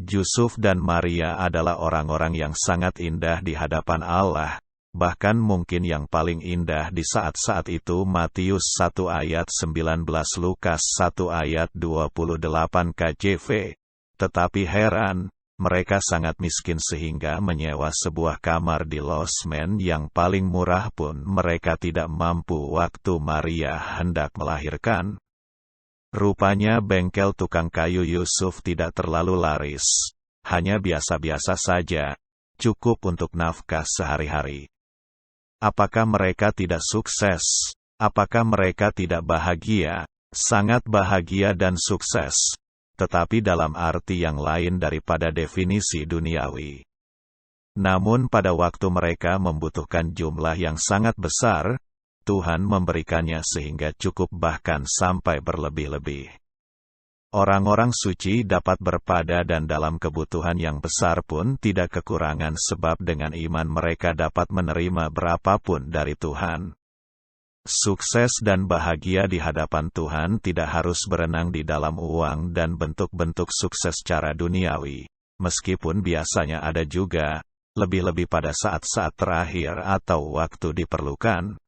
Yusuf dan Maria adalah orang-orang yang sangat indah di hadapan Allah. Bahkan mungkin yang paling indah di saat-saat itu Matius 1 ayat 19 Lukas 1 ayat 28 KJV. Tetapi heran, mereka sangat miskin sehingga menyewa sebuah kamar di losmen yang paling murah pun mereka tidak mampu waktu Maria hendak melahirkan. Rupanya bengkel tukang kayu Yusuf tidak terlalu laris. Hanya biasa-biasa saja, cukup untuk nafkah sehari-hari. Apakah mereka tidak sukses? Apakah mereka tidak bahagia? Sangat bahagia dan sukses. Tetapi dalam arti yang lain daripada definisi duniawi. Namun pada waktu mereka membutuhkan jumlah yang sangat besar, Tuhan memberikannya sehingga cukup bahkan sampai berlebih-lebih. Orang-orang suci dapat berpada dan dalam kebutuhan yang besar pun tidak kekurangan sebab dengan iman mereka dapat menerima berapapun dari Tuhan. Sukses dan bahagia di hadapan Tuhan tidak harus berenang di dalam uang dan bentuk-bentuk sukses secara duniawi, meskipun biasanya ada juga, lebih-lebih pada saat-saat terakhir atau waktu diperlukan.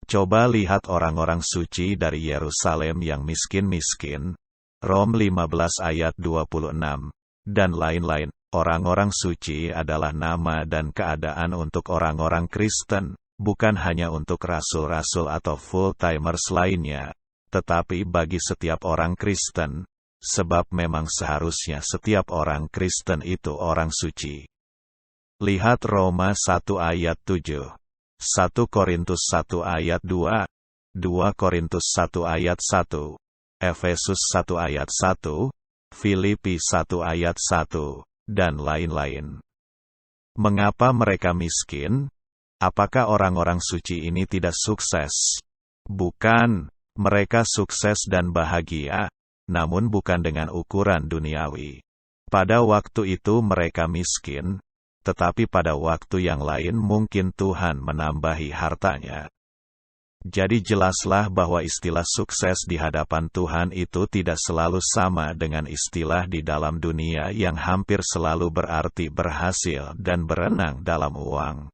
Coba lihat orang-orang suci dari Yerusalem yang miskin-miskin, Rom 15 ayat 26, dan lain-lain. Orang-orang suci adalah nama dan keadaan untuk orang-orang Kristen, bukan hanya untuk rasul-rasul atau full-timers lainnya, tetapi bagi setiap orang Kristen, sebab memang seharusnya setiap orang Kristen itu orang suci. Lihat Roma 1 ayat 7. 1 Korintus 1 ayat 2, 2 Korintus 1 ayat 1, Efesus 1 ayat 1, Filipi 1 ayat 1, dan lain-lain. Mengapa mereka miskin? Apakah orang-orang suci ini tidak sukses? Bukan, mereka sukses dan bahagia, namun bukan dengan ukuran duniawi. Pada waktu itu mereka miskin, tetapi pada waktu yang lain mungkin Tuhan menambahi hartanya. Jadi jelaslah bahwa istilah sukses di hadapan Tuhan itu tidak selalu sama dengan istilah di dalam dunia yang hampir selalu berarti berhasil dan berenang dalam uang.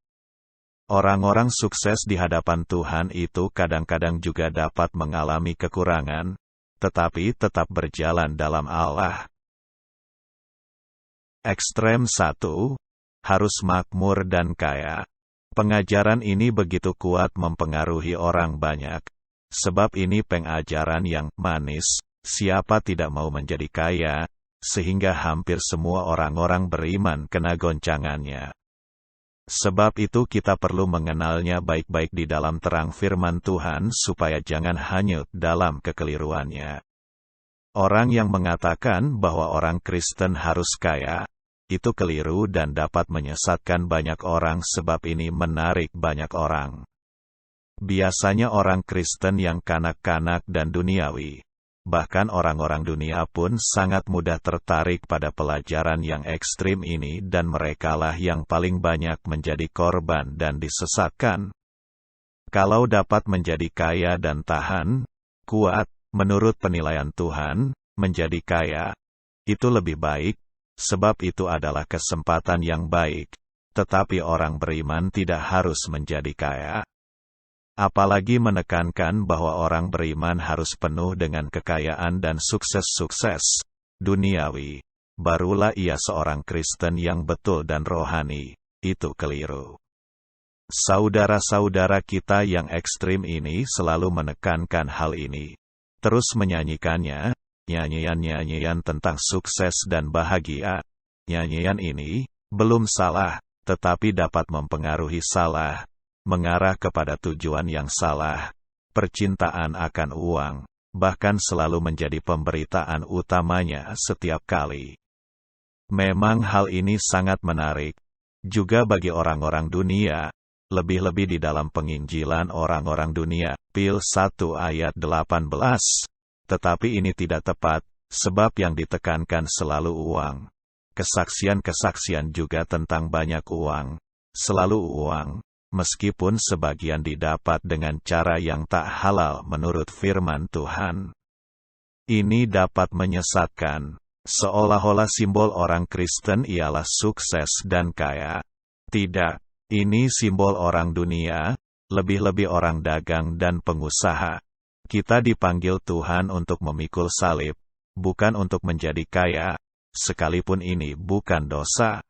Orang-orang sukses di hadapan Tuhan itu kadang-kadang juga dapat mengalami kekurangan, tetapi tetap berjalan dalam Allah. Ekstrem 1. Harus makmur dan kaya. Pengajaran ini begitu kuat mempengaruhi orang banyak, sebab ini pengajaran yang manis, siapa tidak mau menjadi kaya, sehingga hampir semua orang-orang beriman kena goncangannya. Sebab itu kita perlu mengenalnya baik-baik di dalam terang firman Tuhan supaya jangan hanyut dalam kekeliruannya. Orang yang mengatakan bahwa orang Kristen harus kaya, itu keliru dan dapat menyesatkan banyak orang sebab ini menarik banyak orang. Biasanya orang Kristen yang kanak-kanak dan duniawi, bahkan orang-orang dunia pun sangat mudah tertarik pada pelajaran yang ekstrim ini dan merekalah yang paling banyak menjadi korban dan disesatkan. Kalau dapat menjadi kaya dan tahan, kuat, menurut penilaian Tuhan, menjadi kaya, itu lebih baik, sebab itu adalah kesempatan yang baik, tetapi orang beriman tidak harus menjadi kaya. Apalagi menekankan bahwa orang beriman harus penuh dengan kekayaan dan sukses-sukses duniawi, barulah ia seorang Kristen yang betul dan rohani. Itu keliru. Saudara-saudara kita yang ekstrim ini selalu menekankan hal ini, terus menyanyikannya, nyanyian-nyanyian tentang sukses dan bahagia. Nyanyian ini belum salah, tetapi dapat mempengaruhi salah, mengarah kepada tujuan yang salah. Percintaan akan uang, bahkan selalu menjadi pemberitaan utamanya setiap kali. Memang hal ini sangat menarik, juga bagi orang-orang dunia, lebih-lebih di dalam penginjilan orang-orang dunia, Pil 1 ayat 18. Tetapi ini tidak tepat, sebab yang ditekankan selalu uang. Kesaksian-kesaksian juga tentang banyak uang, selalu uang, meskipun sebagian didapat dengan cara yang tak halal menurut firman Tuhan. Ini dapat menyesatkan, seolah-olah simbol orang Kristen ialah sukses dan kaya. Tidak, ini simbol orang dunia, lebih-lebih orang dagang dan pengusaha. Kita dipanggil Tuhan untuk memikul salib, bukan untuk menjadi kaya, sekalipun ini bukan dosa.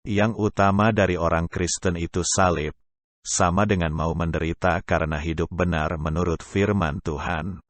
Yang utama dari orang Kristen itu salib, sama dengan mau menderita karena hidup benar menurut firman Tuhan.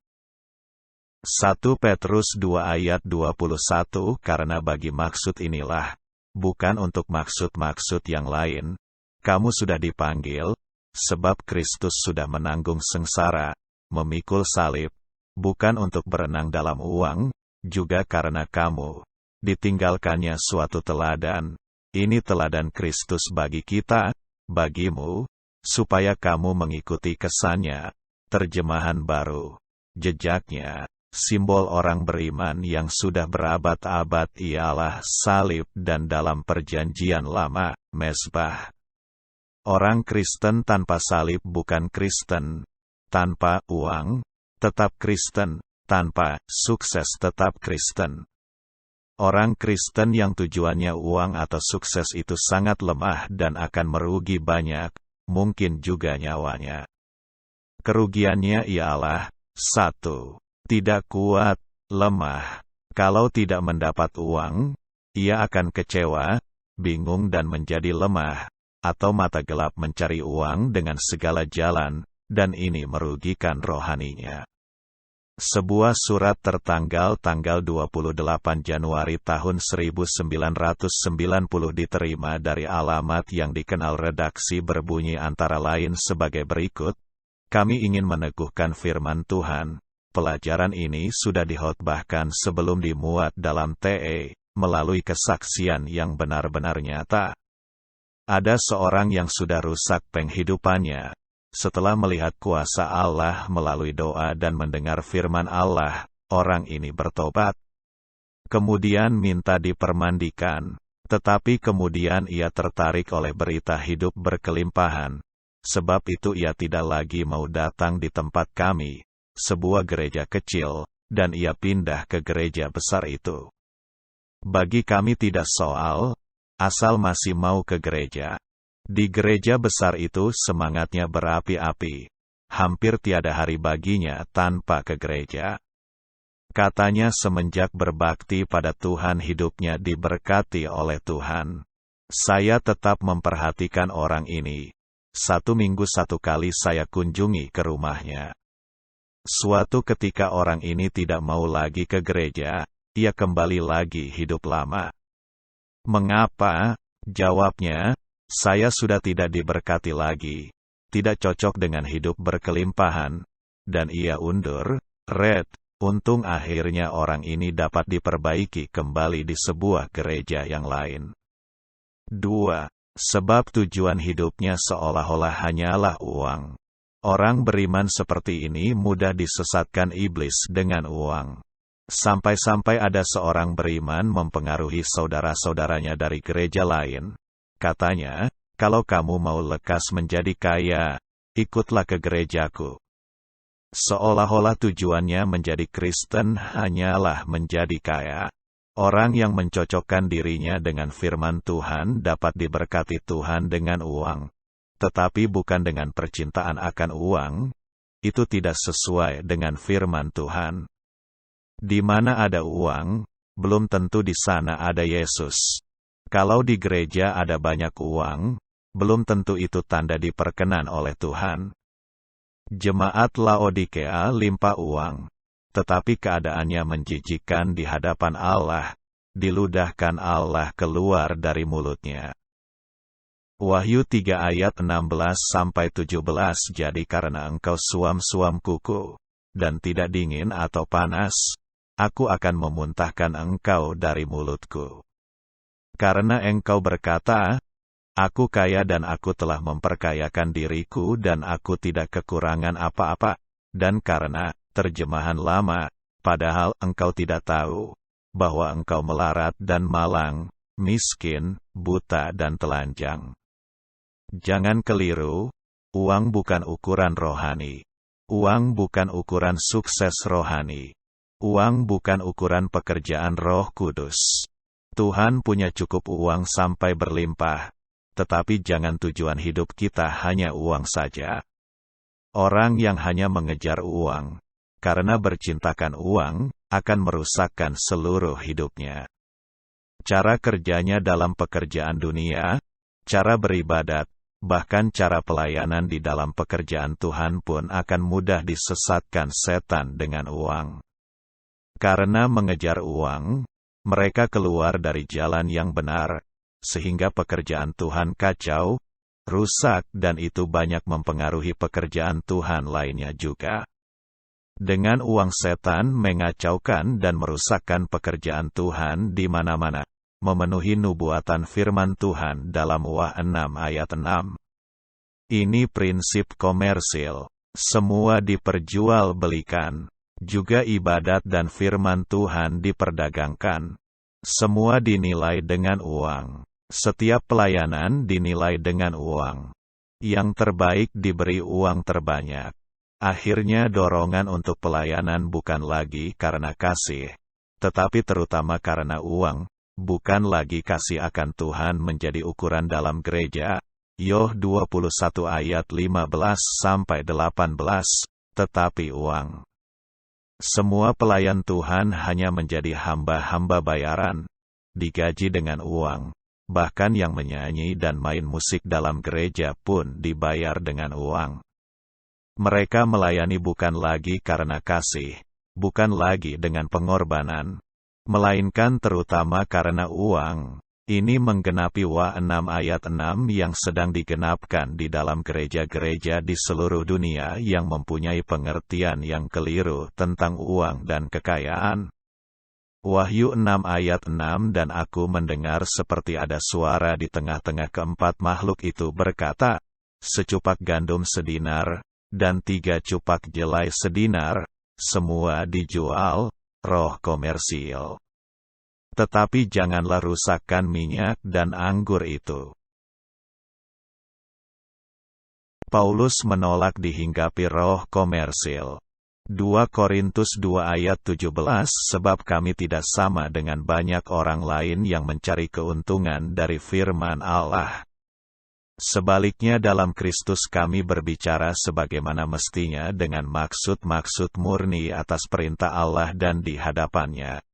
1 Petrus 2 ayat 21 Karena bagi maksud inilah, bukan untuk maksud-maksud yang lain, kamu sudah dipanggil, sebab Kristus sudah menanggung sengsara, memikul salib, bukan untuk berenang dalam uang, juga karena kamu ditinggalkannya suatu teladan. Ini teladan Kristus bagi kita, bagimu, supaya kamu mengikuti kesannya. Terjemahan baru. Jejaknya, simbol orang beriman yang sudah berabad-abad ialah salib dan dalam perjanjian lama, mezbah. Orang Kristen tanpa salib bukan Kristen. Tanpa uang, tetap Kristen. Tanpa sukses tetap Kristen. Orang Kristen yang tujuannya uang atau sukses itu sangat lemah dan akan merugi banyak, mungkin juga nyawanya. Kerugiannya ialah 1. Tidak kuat, lemah. Kalau tidak mendapat uang, ia akan kecewa, bingung dan menjadi lemah, atau mata gelap mencari uang dengan segala jalan, dan ini merugikan rohaninya. Sebuah surat tertanggal tanggal 28 Januari tahun 1990 diterima dari alamat yang dikenal redaksi berbunyi antara lain sebagai berikut. Kami ingin meneguhkan firman Tuhan. Pelajaran ini sudah dihotbahkan sebelum dimuat dalam TE, melalui kesaksian yang benar-benar nyata. Ada seorang yang sudah rusak penghidupannya. Setelah melihat kuasa Allah melalui doa dan mendengar firman Allah, orang ini bertobat. Kemudian minta dipermandikan, tetapi kemudian ia tertarik oleh berita hidup berkelimpahan. Sebab itu ia tidak lagi mau datang di tempat kami, sebuah gereja kecil, dan ia pindah ke gereja besar itu. Bagi kami tidak soal, asal masih mau ke gereja. Di gereja besar itu semangatnya berapi-api. Hampir tiada hari baginya tanpa ke gereja. Katanya semenjak berbakti pada Tuhan hidupnya diberkati oleh Tuhan. Saya tetap memperhatikan orang ini. 1 minggu 1 kali saya kunjungi ke rumahnya. Suatu ketika orang ini tidak mau lagi ke gereja, ia kembali lagi hidup lama. Mengapa? Jawabnya, saya sudah tidak diberkati lagi, tidak cocok dengan hidup berkelimpahan, dan ia undur. Untung akhirnya orang ini dapat diperbaiki kembali di sebuah gereja yang lain. 2. Sebab tujuan hidupnya seolah-olah hanyalah uang. Orang beriman seperti ini mudah disesatkan iblis dengan uang. Sampai-sampai ada seorang beriman mempengaruhi saudara-saudaranya dari gereja lain. Katanya, kalau kamu mau lekas menjadi kaya, ikutlah ke gerejaku. Seolah-olah tujuannya menjadi Kristen hanyalah menjadi kaya. Orang yang mencocokkan dirinya dengan firman Tuhan dapat diberkati Tuhan dengan uang. Tetapi bukan dengan percintaan akan uang. Itu tidak sesuai dengan firman Tuhan. Di mana ada uang, belum tentu di sana ada Yesus. Kalau di gereja ada banyak uang, belum tentu itu tanda diperkenan oleh Tuhan. Jemaat Laodikea limpah uang. Tetapi keadaannya menjijikkan di hadapan Allah, diludahkan Allah keluar dari mulutnya. Wahyu 3 ayat 16-17 Jadi karena engkau suam-suam kuku, dan tidak dingin atau panas, aku akan memuntahkan engkau dari mulutku. Karena engkau berkata, aku kaya dan aku telah memperkayakan diriku dan aku tidak kekurangan apa-apa, dan karena terjemahan lama, padahal engkau tidak tahu, bahwa engkau melarat dan malang, miskin, buta dan telanjang. Jangan keliru, uang bukan ukuran rohani. Uang bukan ukuran sukses rohani. Uang bukan ukuran pekerjaan Roh Kudus. Tuhan punya cukup uang sampai berlimpah, tetapi jangan tujuan hidup kita hanya uang saja. Orang yang hanya mengejar uang, karena bercintakan uang, akan merusakkan seluruh hidupnya. Cara kerjanya dalam pekerjaan dunia, cara beribadat, bahkan cara pelayanan di dalam pekerjaan Tuhan pun akan mudah disesatkan setan dengan uang. Karena mengejar uang, mereka keluar dari jalan yang benar, sehingga pekerjaan Tuhan kacau, rusak dan itu banyak mempengaruhi pekerjaan Tuhan lainnya juga. Dengan uang setan mengacaukan dan merusakkan pekerjaan Tuhan di mana-mana, memenuhi nubuatan firman Tuhan dalam Wah 6 ayat 6. Ini prinsip komersil. Semua diperjualbelikan. Juga ibadat dan firman Tuhan diperdagangkan. Semua dinilai dengan uang. Setiap pelayanan dinilai dengan uang. Yang terbaik diberi uang terbanyak. Akhirnya dorongan untuk pelayanan bukan lagi karena kasih, tetapi terutama karena uang, bukan lagi kasih akan Tuhan menjadi ukuran dalam gereja. Yoh 21 ayat 15-18, tetapi uang. Semua pelayan Tuhan hanya menjadi hamba-hamba bayaran, digaji dengan uang. Bahkan yang menyanyi dan main musik dalam gereja pun dibayar dengan uang. Mereka melayani bukan lagi karena kasih, bukan lagi dengan pengorbanan, melainkan terutama karena uang. Ini menggenapi Wah 6 ayat 6 yang sedang digenapkan di dalam gereja-gereja di seluruh dunia yang mempunyai pengertian yang keliru tentang uang dan kekayaan. Wahyu 6 ayat 6 Dan aku mendengar seperti ada suara di tengah-tengah keempat makhluk itu berkata, secupak gandum sedinar, dan 3 cupak jelai sedinar, semua dijual, roh komersil. Tetapi janganlah rusakkan minyak dan anggur itu. Paulus menolak dihinggapi roh komersil. 2 Korintus 2 ayat 17 Sebab kami tidak sama dengan banyak orang lain yang mencari keuntungan dari firman Allah. Sebaliknya dalam Kristus kami berbicara sebagaimana mestinya dengan maksud-maksud murni atas perintah Allah dan di hadapannya.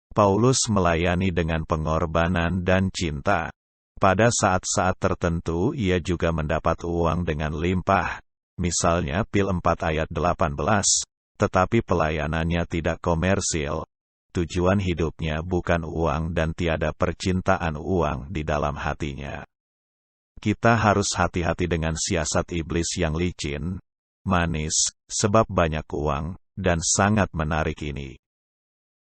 Paulus melayani dengan pengorbanan dan cinta. Pada saat-saat tertentu ia juga mendapat uang dengan limpah. Misalnya Pil 4 ayat 18, tetapi pelayanannya tidak komersil. Tujuan hidupnya bukan uang dan tiada percintaan uang di dalam hatinya. Kita harus hati-hati dengan siasat iblis yang licin, manis, sebab banyak uang, dan sangat menarik ini.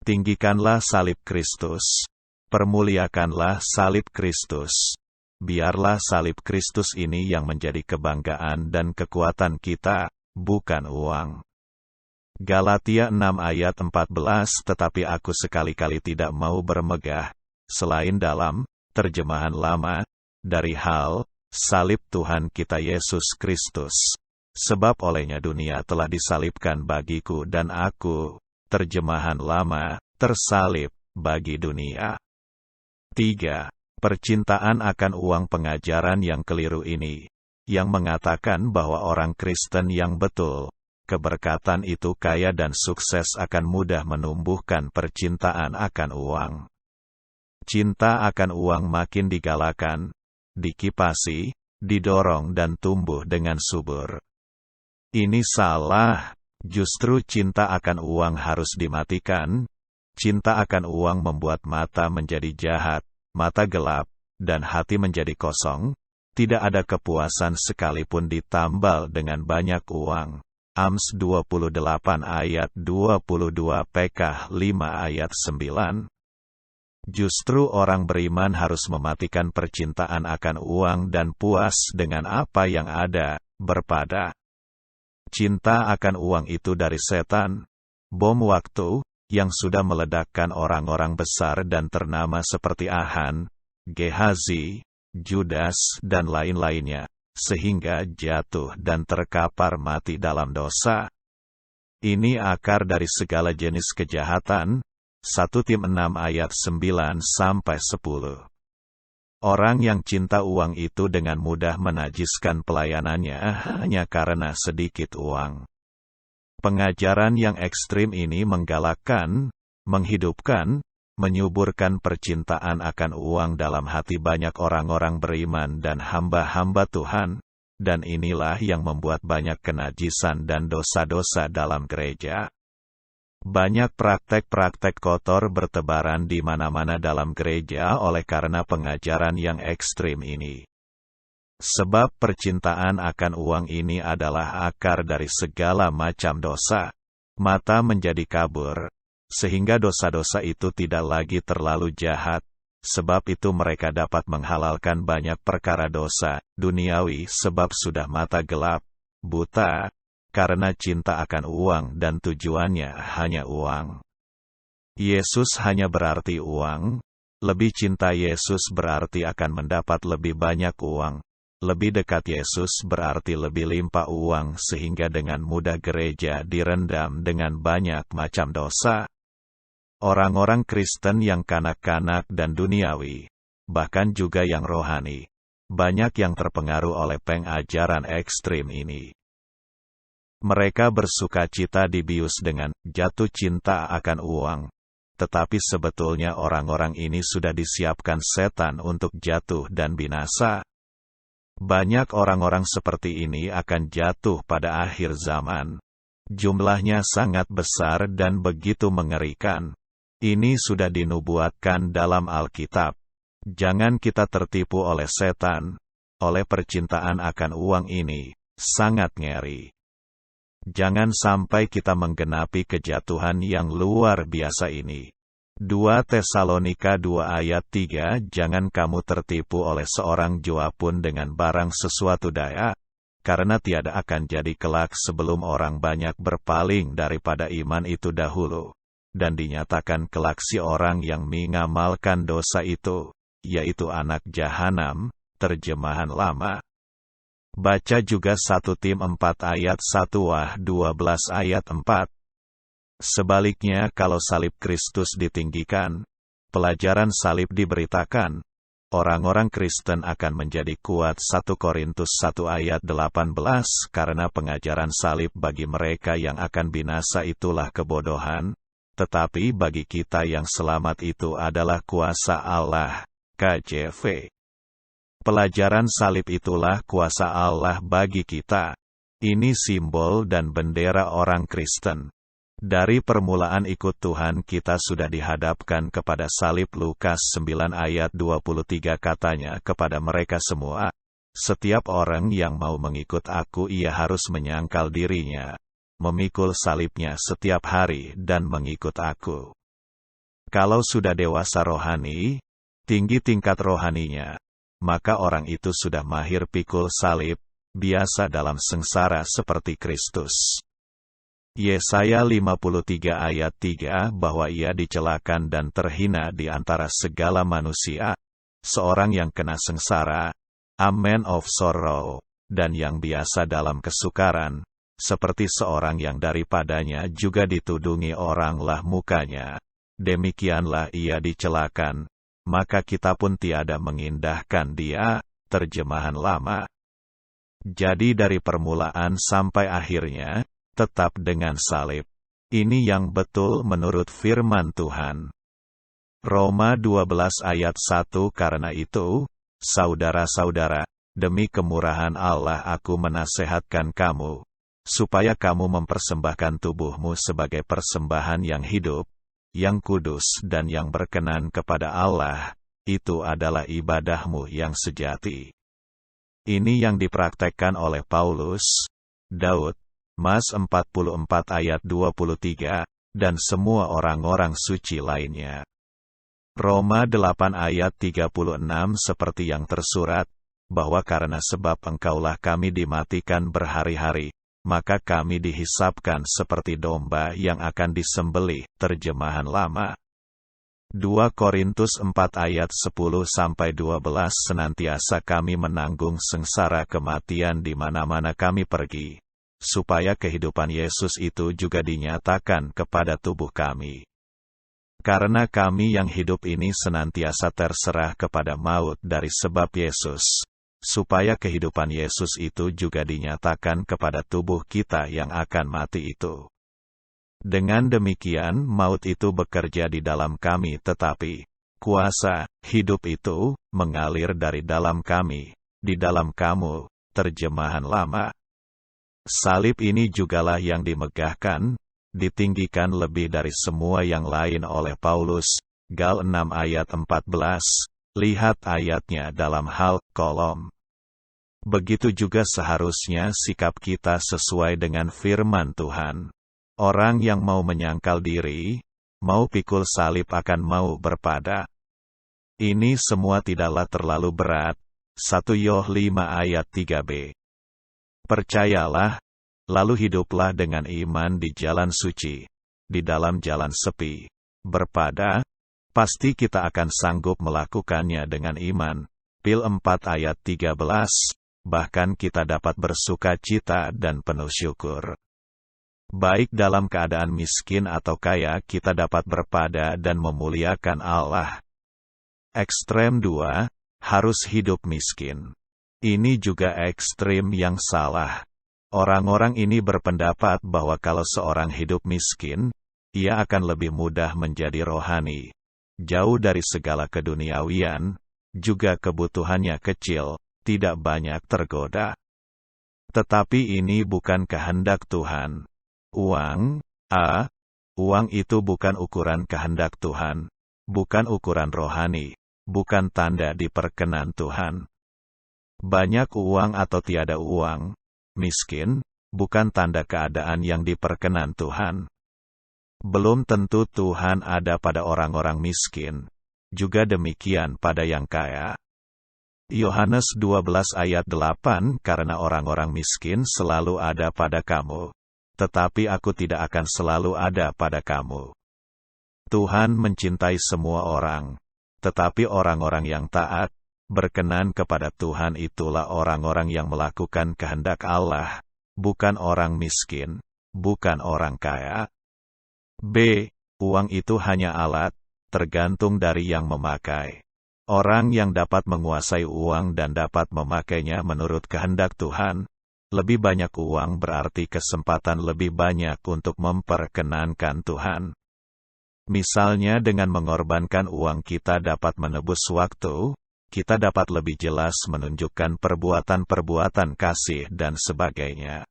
Tinggikanlah salib Kristus. Permuliakanlah salib Kristus. Biarlah salib Kristus ini yang menjadi kebanggaan dan kekuatan kita, bukan uang. Galatia 6 ayat 14 Tetapi aku sekali-kali tidak mau bermegah, selain dalam terjemahan lama, dari hal salib Tuhan kita Yesus Kristus. Sebab olehnya dunia telah disalibkan bagiku dan aku, terjemahan lama, tersalib bagi dunia. 3. Percintaan akan uang. Pengajaran yang keliru ini, yang mengatakan bahwa orang Kristen yang betul, keberkatan itu kaya dan sukses akan mudah menumbuhkan percintaan akan uang. Cinta akan uang makin digalakan, dikipasi, didorong dan tumbuh dengan subur. Ini salah. Justru cinta akan uang harus dimatikan. Cinta akan uang membuat mata menjadi jahat, mata gelap, dan hati menjadi kosong. Tidak ada kepuasan sekalipun ditambal dengan banyak uang. Ams 28 ayat 22 PK 5 ayat 9. Justru orang beriman harus mematikan percintaan akan uang dan puas dengan apa yang ada, berpada. Cinta akan uang itu dari setan, bom waktu, yang sudah meledakkan orang-orang besar dan ternama seperti Ahan, Gehazi, Judas dan lain-lainnya, sehingga jatuh dan terkapar mati dalam dosa. Ini akar dari segala jenis kejahatan. 1 Tim 6 ayat 9-10. Orang yang cinta uang itu dengan mudah menajiskan pelayanannya hanya karena sedikit uang. Pengajaran yang ekstrim ini menggalakkan, menghidupkan, menyuburkan percintaan akan uang dalam hati banyak orang-orang beriman dan hamba-hamba Tuhan, dan inilah yang membuat banyak kenajisan dan dosa-dosa dalam gereja. Banyak praktek-praktek kotor bertebaran di mana-mana dalam gereja oleh karena pengajaran yang ekstrim ini. Sebab percintaan akan uang ini adalah akar dari segala macam dosa. Mata menjadi kabur, sehingga dosa-dosa itu tidak lagi terlalu jahat. Sebab itu mereka dapat menghalalkan banyak perkara dosa duniawi sebab sudah mata gelap, buta, karena cinta akan uang dan tujuannya hanya uang. Yesus hanya berarti uang. Lebih cinta Yesus berarti akan mendapat lebih banyak uang. Lebih dekat Yesus berarti lebih limpah uang sehingga dengan mudah gereja direndam dengan banyak macam dosa. Orang-orang Kristen yang kanak-kanak dan duniawi, bahkan juga yang rohani, banyak yang terpengaruh oleh pengajaran ekstrim ini. Mereka bersukacita dibius dengan jatuh cinta akan uang. Tetapi sebetulnya orang-orang ini sudah disiapkan setan untuk jatuh dan binasa. Banyak orang-orang seperti ini akan jatuh pada akhir zaman. Jumlahnya sangat besar dan begitu mengerikan. Ini sudah dinubuatkan dalam Alkitab. Jangan kita tertipu oleh setan, oleh percintaan akan uang ini, sangat ngeri. Jangan sampai kita menggenapi kejatuhan yang luar biasa ini. 2 Tesalonika 2 ayat 3 Jangan kamu tertipu oleh seorang jua pun dengan barang sesuatu daya, karena tiada akan jadi kelak sebelum orang banyak berpaling daripada iman itu dahulu, dan dinyatakan kelak si orang yang mengamalkan dosa itu, yaitu anak jahanam, terjemahan lama. Baca juga 1 Tim 4 ayat 1 12 ayat 4. Sebaliknya kalau salib Kristus ditinggikan, pelajaran salib diberitakan, orang-orang Kristen akan menjadi kuat. 1 Korintus 1 ayat 18 Karena pengajaran salib bagi mereka yang akan binasa itulah kebodohan, tetapi bagi kita yang selamat itu adalah kuasa Allah. KJV. Pelajaran salib itulah kuasa Allah bagi kita. Ini simbol dan bendera orang Kristen. Dari permulaan ikut Tuhan kita sudah dihadapkan kepada salib. Lukas 9 ayat 23 katanya kepada mereka semua, setiap orang yang mau mengikut aku ia harus menyangkal dirinya, memikul salibnya setiap hari dan mengikut aku. Kalau sudah dewasa rohani, tinggi tingkat rohaninya, maka orang itu sudah mahir pikul salib, biasa dalam sengsara seperti Kristus. Yesaya 53 ayat 3 bahwa ia dicelakan dan terhina di antara segala manusia, seorang yang kena sengsara, a man of sorrow, dan yang biasa dalam kesukaran, seperti seorang yang daripadanya juga ditudungi oranglah mukanya. Demikianlah ia dicelakan, maka kita pun tiada mengindahkan dia. Terjemahan lama. Jadi dari permulaan sampai akhirnya, tetap dengan salib. Ini yang betul menurut firman Tuhan. Roma 12 ayat 1 Karena itu, saudara-saudara, demi kemurahan Allah aku menasehatkan kamu, supaya kamu mempersembahkan tubuhmu sebagai persembahan yang hidup, yang kudus dan yang berkenan kepada Allah, itu adalah ibadahmu yang sejati. Ini yang dipraktekkan oleh Paulus, Daud, Mas 44 ayat 23, dan semua orang-orang suci lainnya. Roma 8 ayat 36 seperti yang tersurat, bahwa karena sebab engkaulah kami dimatikan berhari-hari, maka kami dihisapkan seperti domba yang akan disembelih. Terjemahan lama. 2 Korintus 4 ayat 10-12 Senantiasa kami menanggung sengsara kematian di mana-mana kami pergi, supaya kehidupan Yesus itu juga dinyatakan kepada tubuh kami. Karena kami yang hidup ini senantiasa terserah kepada maut dari sebab Yesus, supaya kehidupan Yesus itu juga dinyatakan kepada tubuh kita yang akan mati itu. Dengan demikian maut itu bekerja di dalam kami tetapi, kuasa, hidup itu, mengalir dari dalam kami, di dalam kamu. Terjemahan lama. Salib ini jugalah yang dimegahkan, ditinggikan lebih dari semua yang lain oleh Paulus. Gal 6 ayat 14, lihat ayatnya dalam hal kolom. Begitu juga seharusnya sikap kita sesuai dengan firman Tuhan. Orang yang mau menyangkal diri, mau pikul salib akan mau berpada. Ini semua tidaklah terlalu berat. 1 Yoh 5 ayat 3b. Percayalah, lalu hiduplah dengan iman di jalan suci, di dalam jalan sepi, berpada. Pasti kita akan sanggup melakukannya dengan iman. Pil 4 ayat 13, bahkan kita dapat bersuka cita dan penuh syukur. Baik dalam keadaan miskin atau kaya kita dapat berpada dan memuliakan Allah. Ekstrem 2, harus hidup miskin. Ini juga ekstrem yang salah. Orang-orang ini berpendapat bahwa kalau seorang hidup miskin, ia akan lebih mudah menjadi rohani. Jauh dari segala keduniawian, juga kebutuhannya kecil, tidak banyak tergoda. Tetapi ini bukan kehendak Tuhan. Uang itu bukan ukuran kehendak Tuhan, bukan ukuran rohani, bukan tanda diperkenan Tuhan. Banyak uang atau tiada uang, miskin, bukan tanda keadaan yang diperkenan Tuhan. Belum tentu Tuhan ada pada orang-orang miskin, juga demikian pada yang kaya. Yohanes 12 ayat 8, karena orang-orang miskin selalu ada pada kamu, tetapi aku tidak akan selalu ada pada kamu. Tuhan mencintai semua orang, tetapi orang-orang yang taat, berkenan kepada Tuhan itulah orang-orang yang melakukan kehendak Allah, bukan orang miskin, bukan orang kaya. Uang itu hanya alat, tergantung dari yang memakai. Orang yang dapat menguasai uang dan dapat memakainya menurut kehendak Tuhan, lebih banyak uang berarti kesempatan lebih banyak untuk memperkenankan Tuhan. Misalnya dengan mengorbankan uang kita dapat menebus waktu, kita dapat lebih jelas menunjukkan perbuatan-perbuatan kasih dan sebagainya.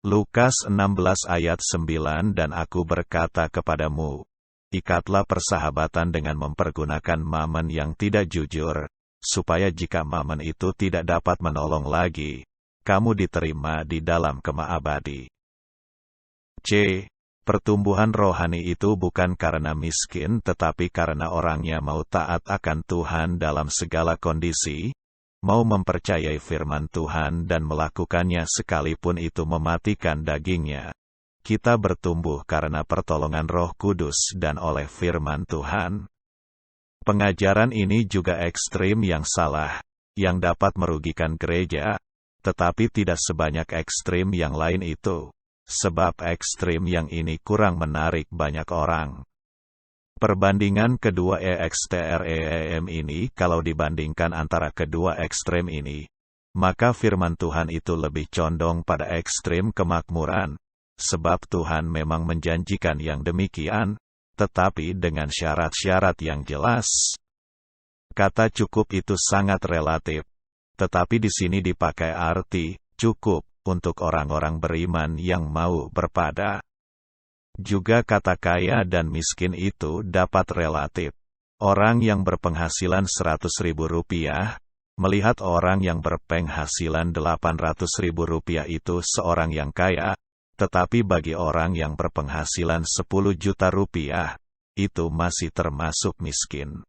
Lukas 16 ayat 9 dan aku berkata kepadamu, ikatlah persahabatan dengan mempergunakan mammon yang tidak jujur, supaya jika mammon itu tidak dapat menolong lagi, kamu diterima di dalam kemah abadi. Pertumbuhan rohani itu bukan karena miskin tetapi karena orangnya mau taat akan Tuhan dalam segala kondisi, mau mempercayai firman Tuhan dan melakukannya sekalipun itu mematikan dagingnya. Kita bertumbuh karena pertolongan Roh Kudus dan oleh firman Tuhan. Pengajaran ini juga ekstrim yang salah, yang dapat merugikan gereja, tetapi tidak sebanyak ekstrim yang lain itu, sebab ekstrim yang ini kurang menarik banyak orang. Perbandingan kedua ekstrem ini kalau dibandingkan antara kedua ekstrem ini, maka firman Tuhan itu lebih condong pada ekstrem kemakmuran, sebab Tuhan memang menjanjikan yang demikian, tetapi dengan syarat-syarat yang jelas. Kata cukup itu sangat relatif, tetapi di sini dipakai arti cukup untuk orang-orang beriman yang mau berpada. Juga kata kaya dan miskin itu dapat relatif. Orang yang berpenghasilan Rp100.000, melihat orang yang berpenghasilan Rp800.000 itu seorang yang kaya, tetapi bagi orang yang berpenghasilan Rp10 juta, itu masih termasuk miskin.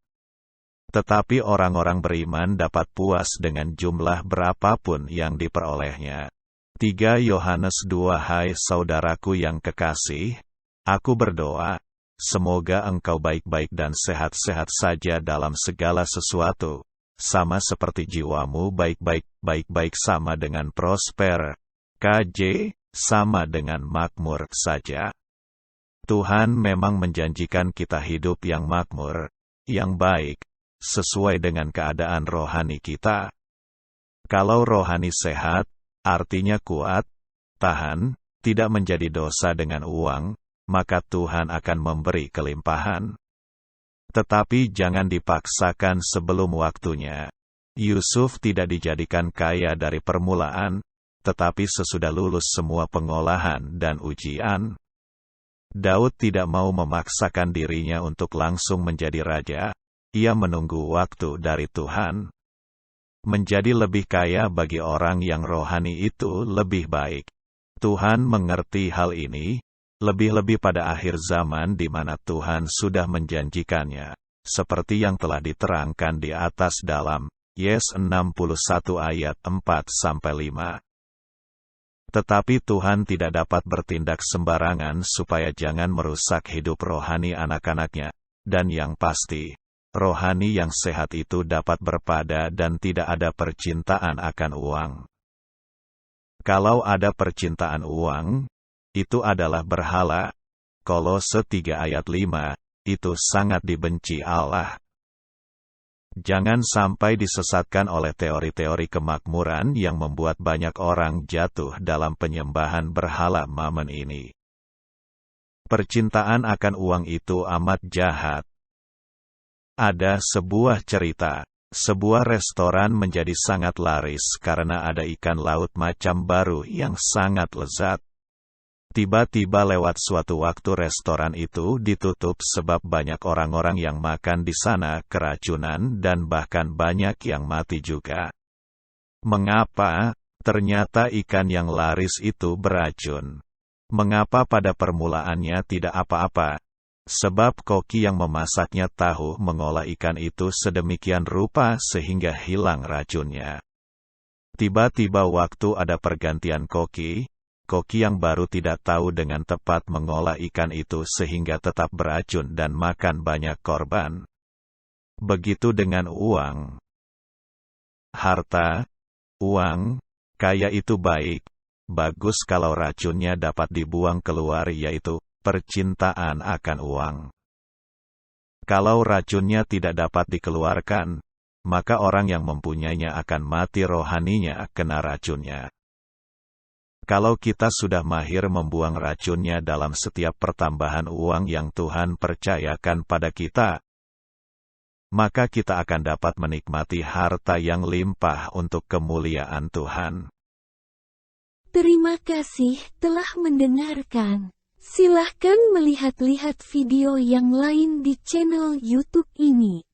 Tetapi orang-orang beriman dapat puas dengan jumlah berapapun yang diperolehnya. 3 Yohanes 2 Hai saudaraku yang kekasih, aku berdoa, semoga engkau baik-baik dan sehat-sehat saja dalam segala sesuatu, sama seperti jiwamu baik-baik sama dengan prosper, sama dengan makmur saja. Tuhan memang menjanjikan kita hidup yang makmur, yang baik, sesuai dengan keadaan rohani kita. Kalau rohani sehat, artinya kuat, tahan, tidak menjadi dosa dengan uang, maka Tuhan akan memberi kelimpahan. Tetapi jangan dipaksakan sebelum waktunya. Yusuf tidak dijadikan kaya dari permulaan, tetapi sesudah lulus semua pengolahan dan ujian. Daud tidak mau memaksakan dirinya untuk langsung menjadi raja. Ia menunggu waktu dari Tuhan. Menjadi lebih kaya bagi orang yang rohani itu lebih baik. Tuhan mengerti hal ini, lebih-lebih pada akhir zaman di mana Tuhan sudah menjanjikannya, seperti yang telah diterangkan di atas dalam Yes 61 ayat 4-5. Tetapi Tuhan tidak dapat bertindak sembarangan supaya jangan merusak hidup rohani anak-anaknya, dan yang pasti, rohani yang sehat itu dapat berpada dan tidak ada percintaan akan uang. Kalau ada percintaan uang, itu adalah berhala. Kolose 3 ayat 5, itu sangat dibenci Allah. Jangan sampai disesatkan oleh teori-teori kemakmuran yang membuat banyak orang jatuh dalam penyembahan berhala mammon ini. Percintaan akan uang itu amat jahat. Ada sebuah cerita, sebuah restoran menjadi sangat laris karena ada ikan laut macam baru yang sangat lezat. Tiba-tiba lewat suatu waktu restoran itu ditutup sebab banyak orang-orang yang makan di sana keracunan dan bahkan banyak yang mati juga. Mengapa? Ternyata ikan yang laris itu beracun. Mengapa pada permulaannya tidak apa-apa? Sebab koki yang memasaknya tahu mengolah ikan itu sedemikian rupa sehingga hilang racunnya. Tiba-tiba waktu ada pergantian koki yang baru tidak tahu dengan tepat mengolah ikan itu sehingga tetap beracun dan makan banyak korban. Begitu dengan uang. Harta, uang, kaya itu baik, bagus kalau racunnya dapat dibuang keluar, yaitu percintaan akan uang. Kalau racunnya tidak dapat dikeluarkan, maka orang yang mempunyainya akan mati rohaninya kena racunnya. Kalau kita sudah mahir membuang racunnya dalam setiap pertambahan uang yang Tuhan percayakan pada kita, maka kita akan dapat menikmati harta yang limpah untuk kemuliaan Tuhan. Terima kasih telah mendengarkan. Silahkan melihat-lihat video yang lain di channel YouTube ini.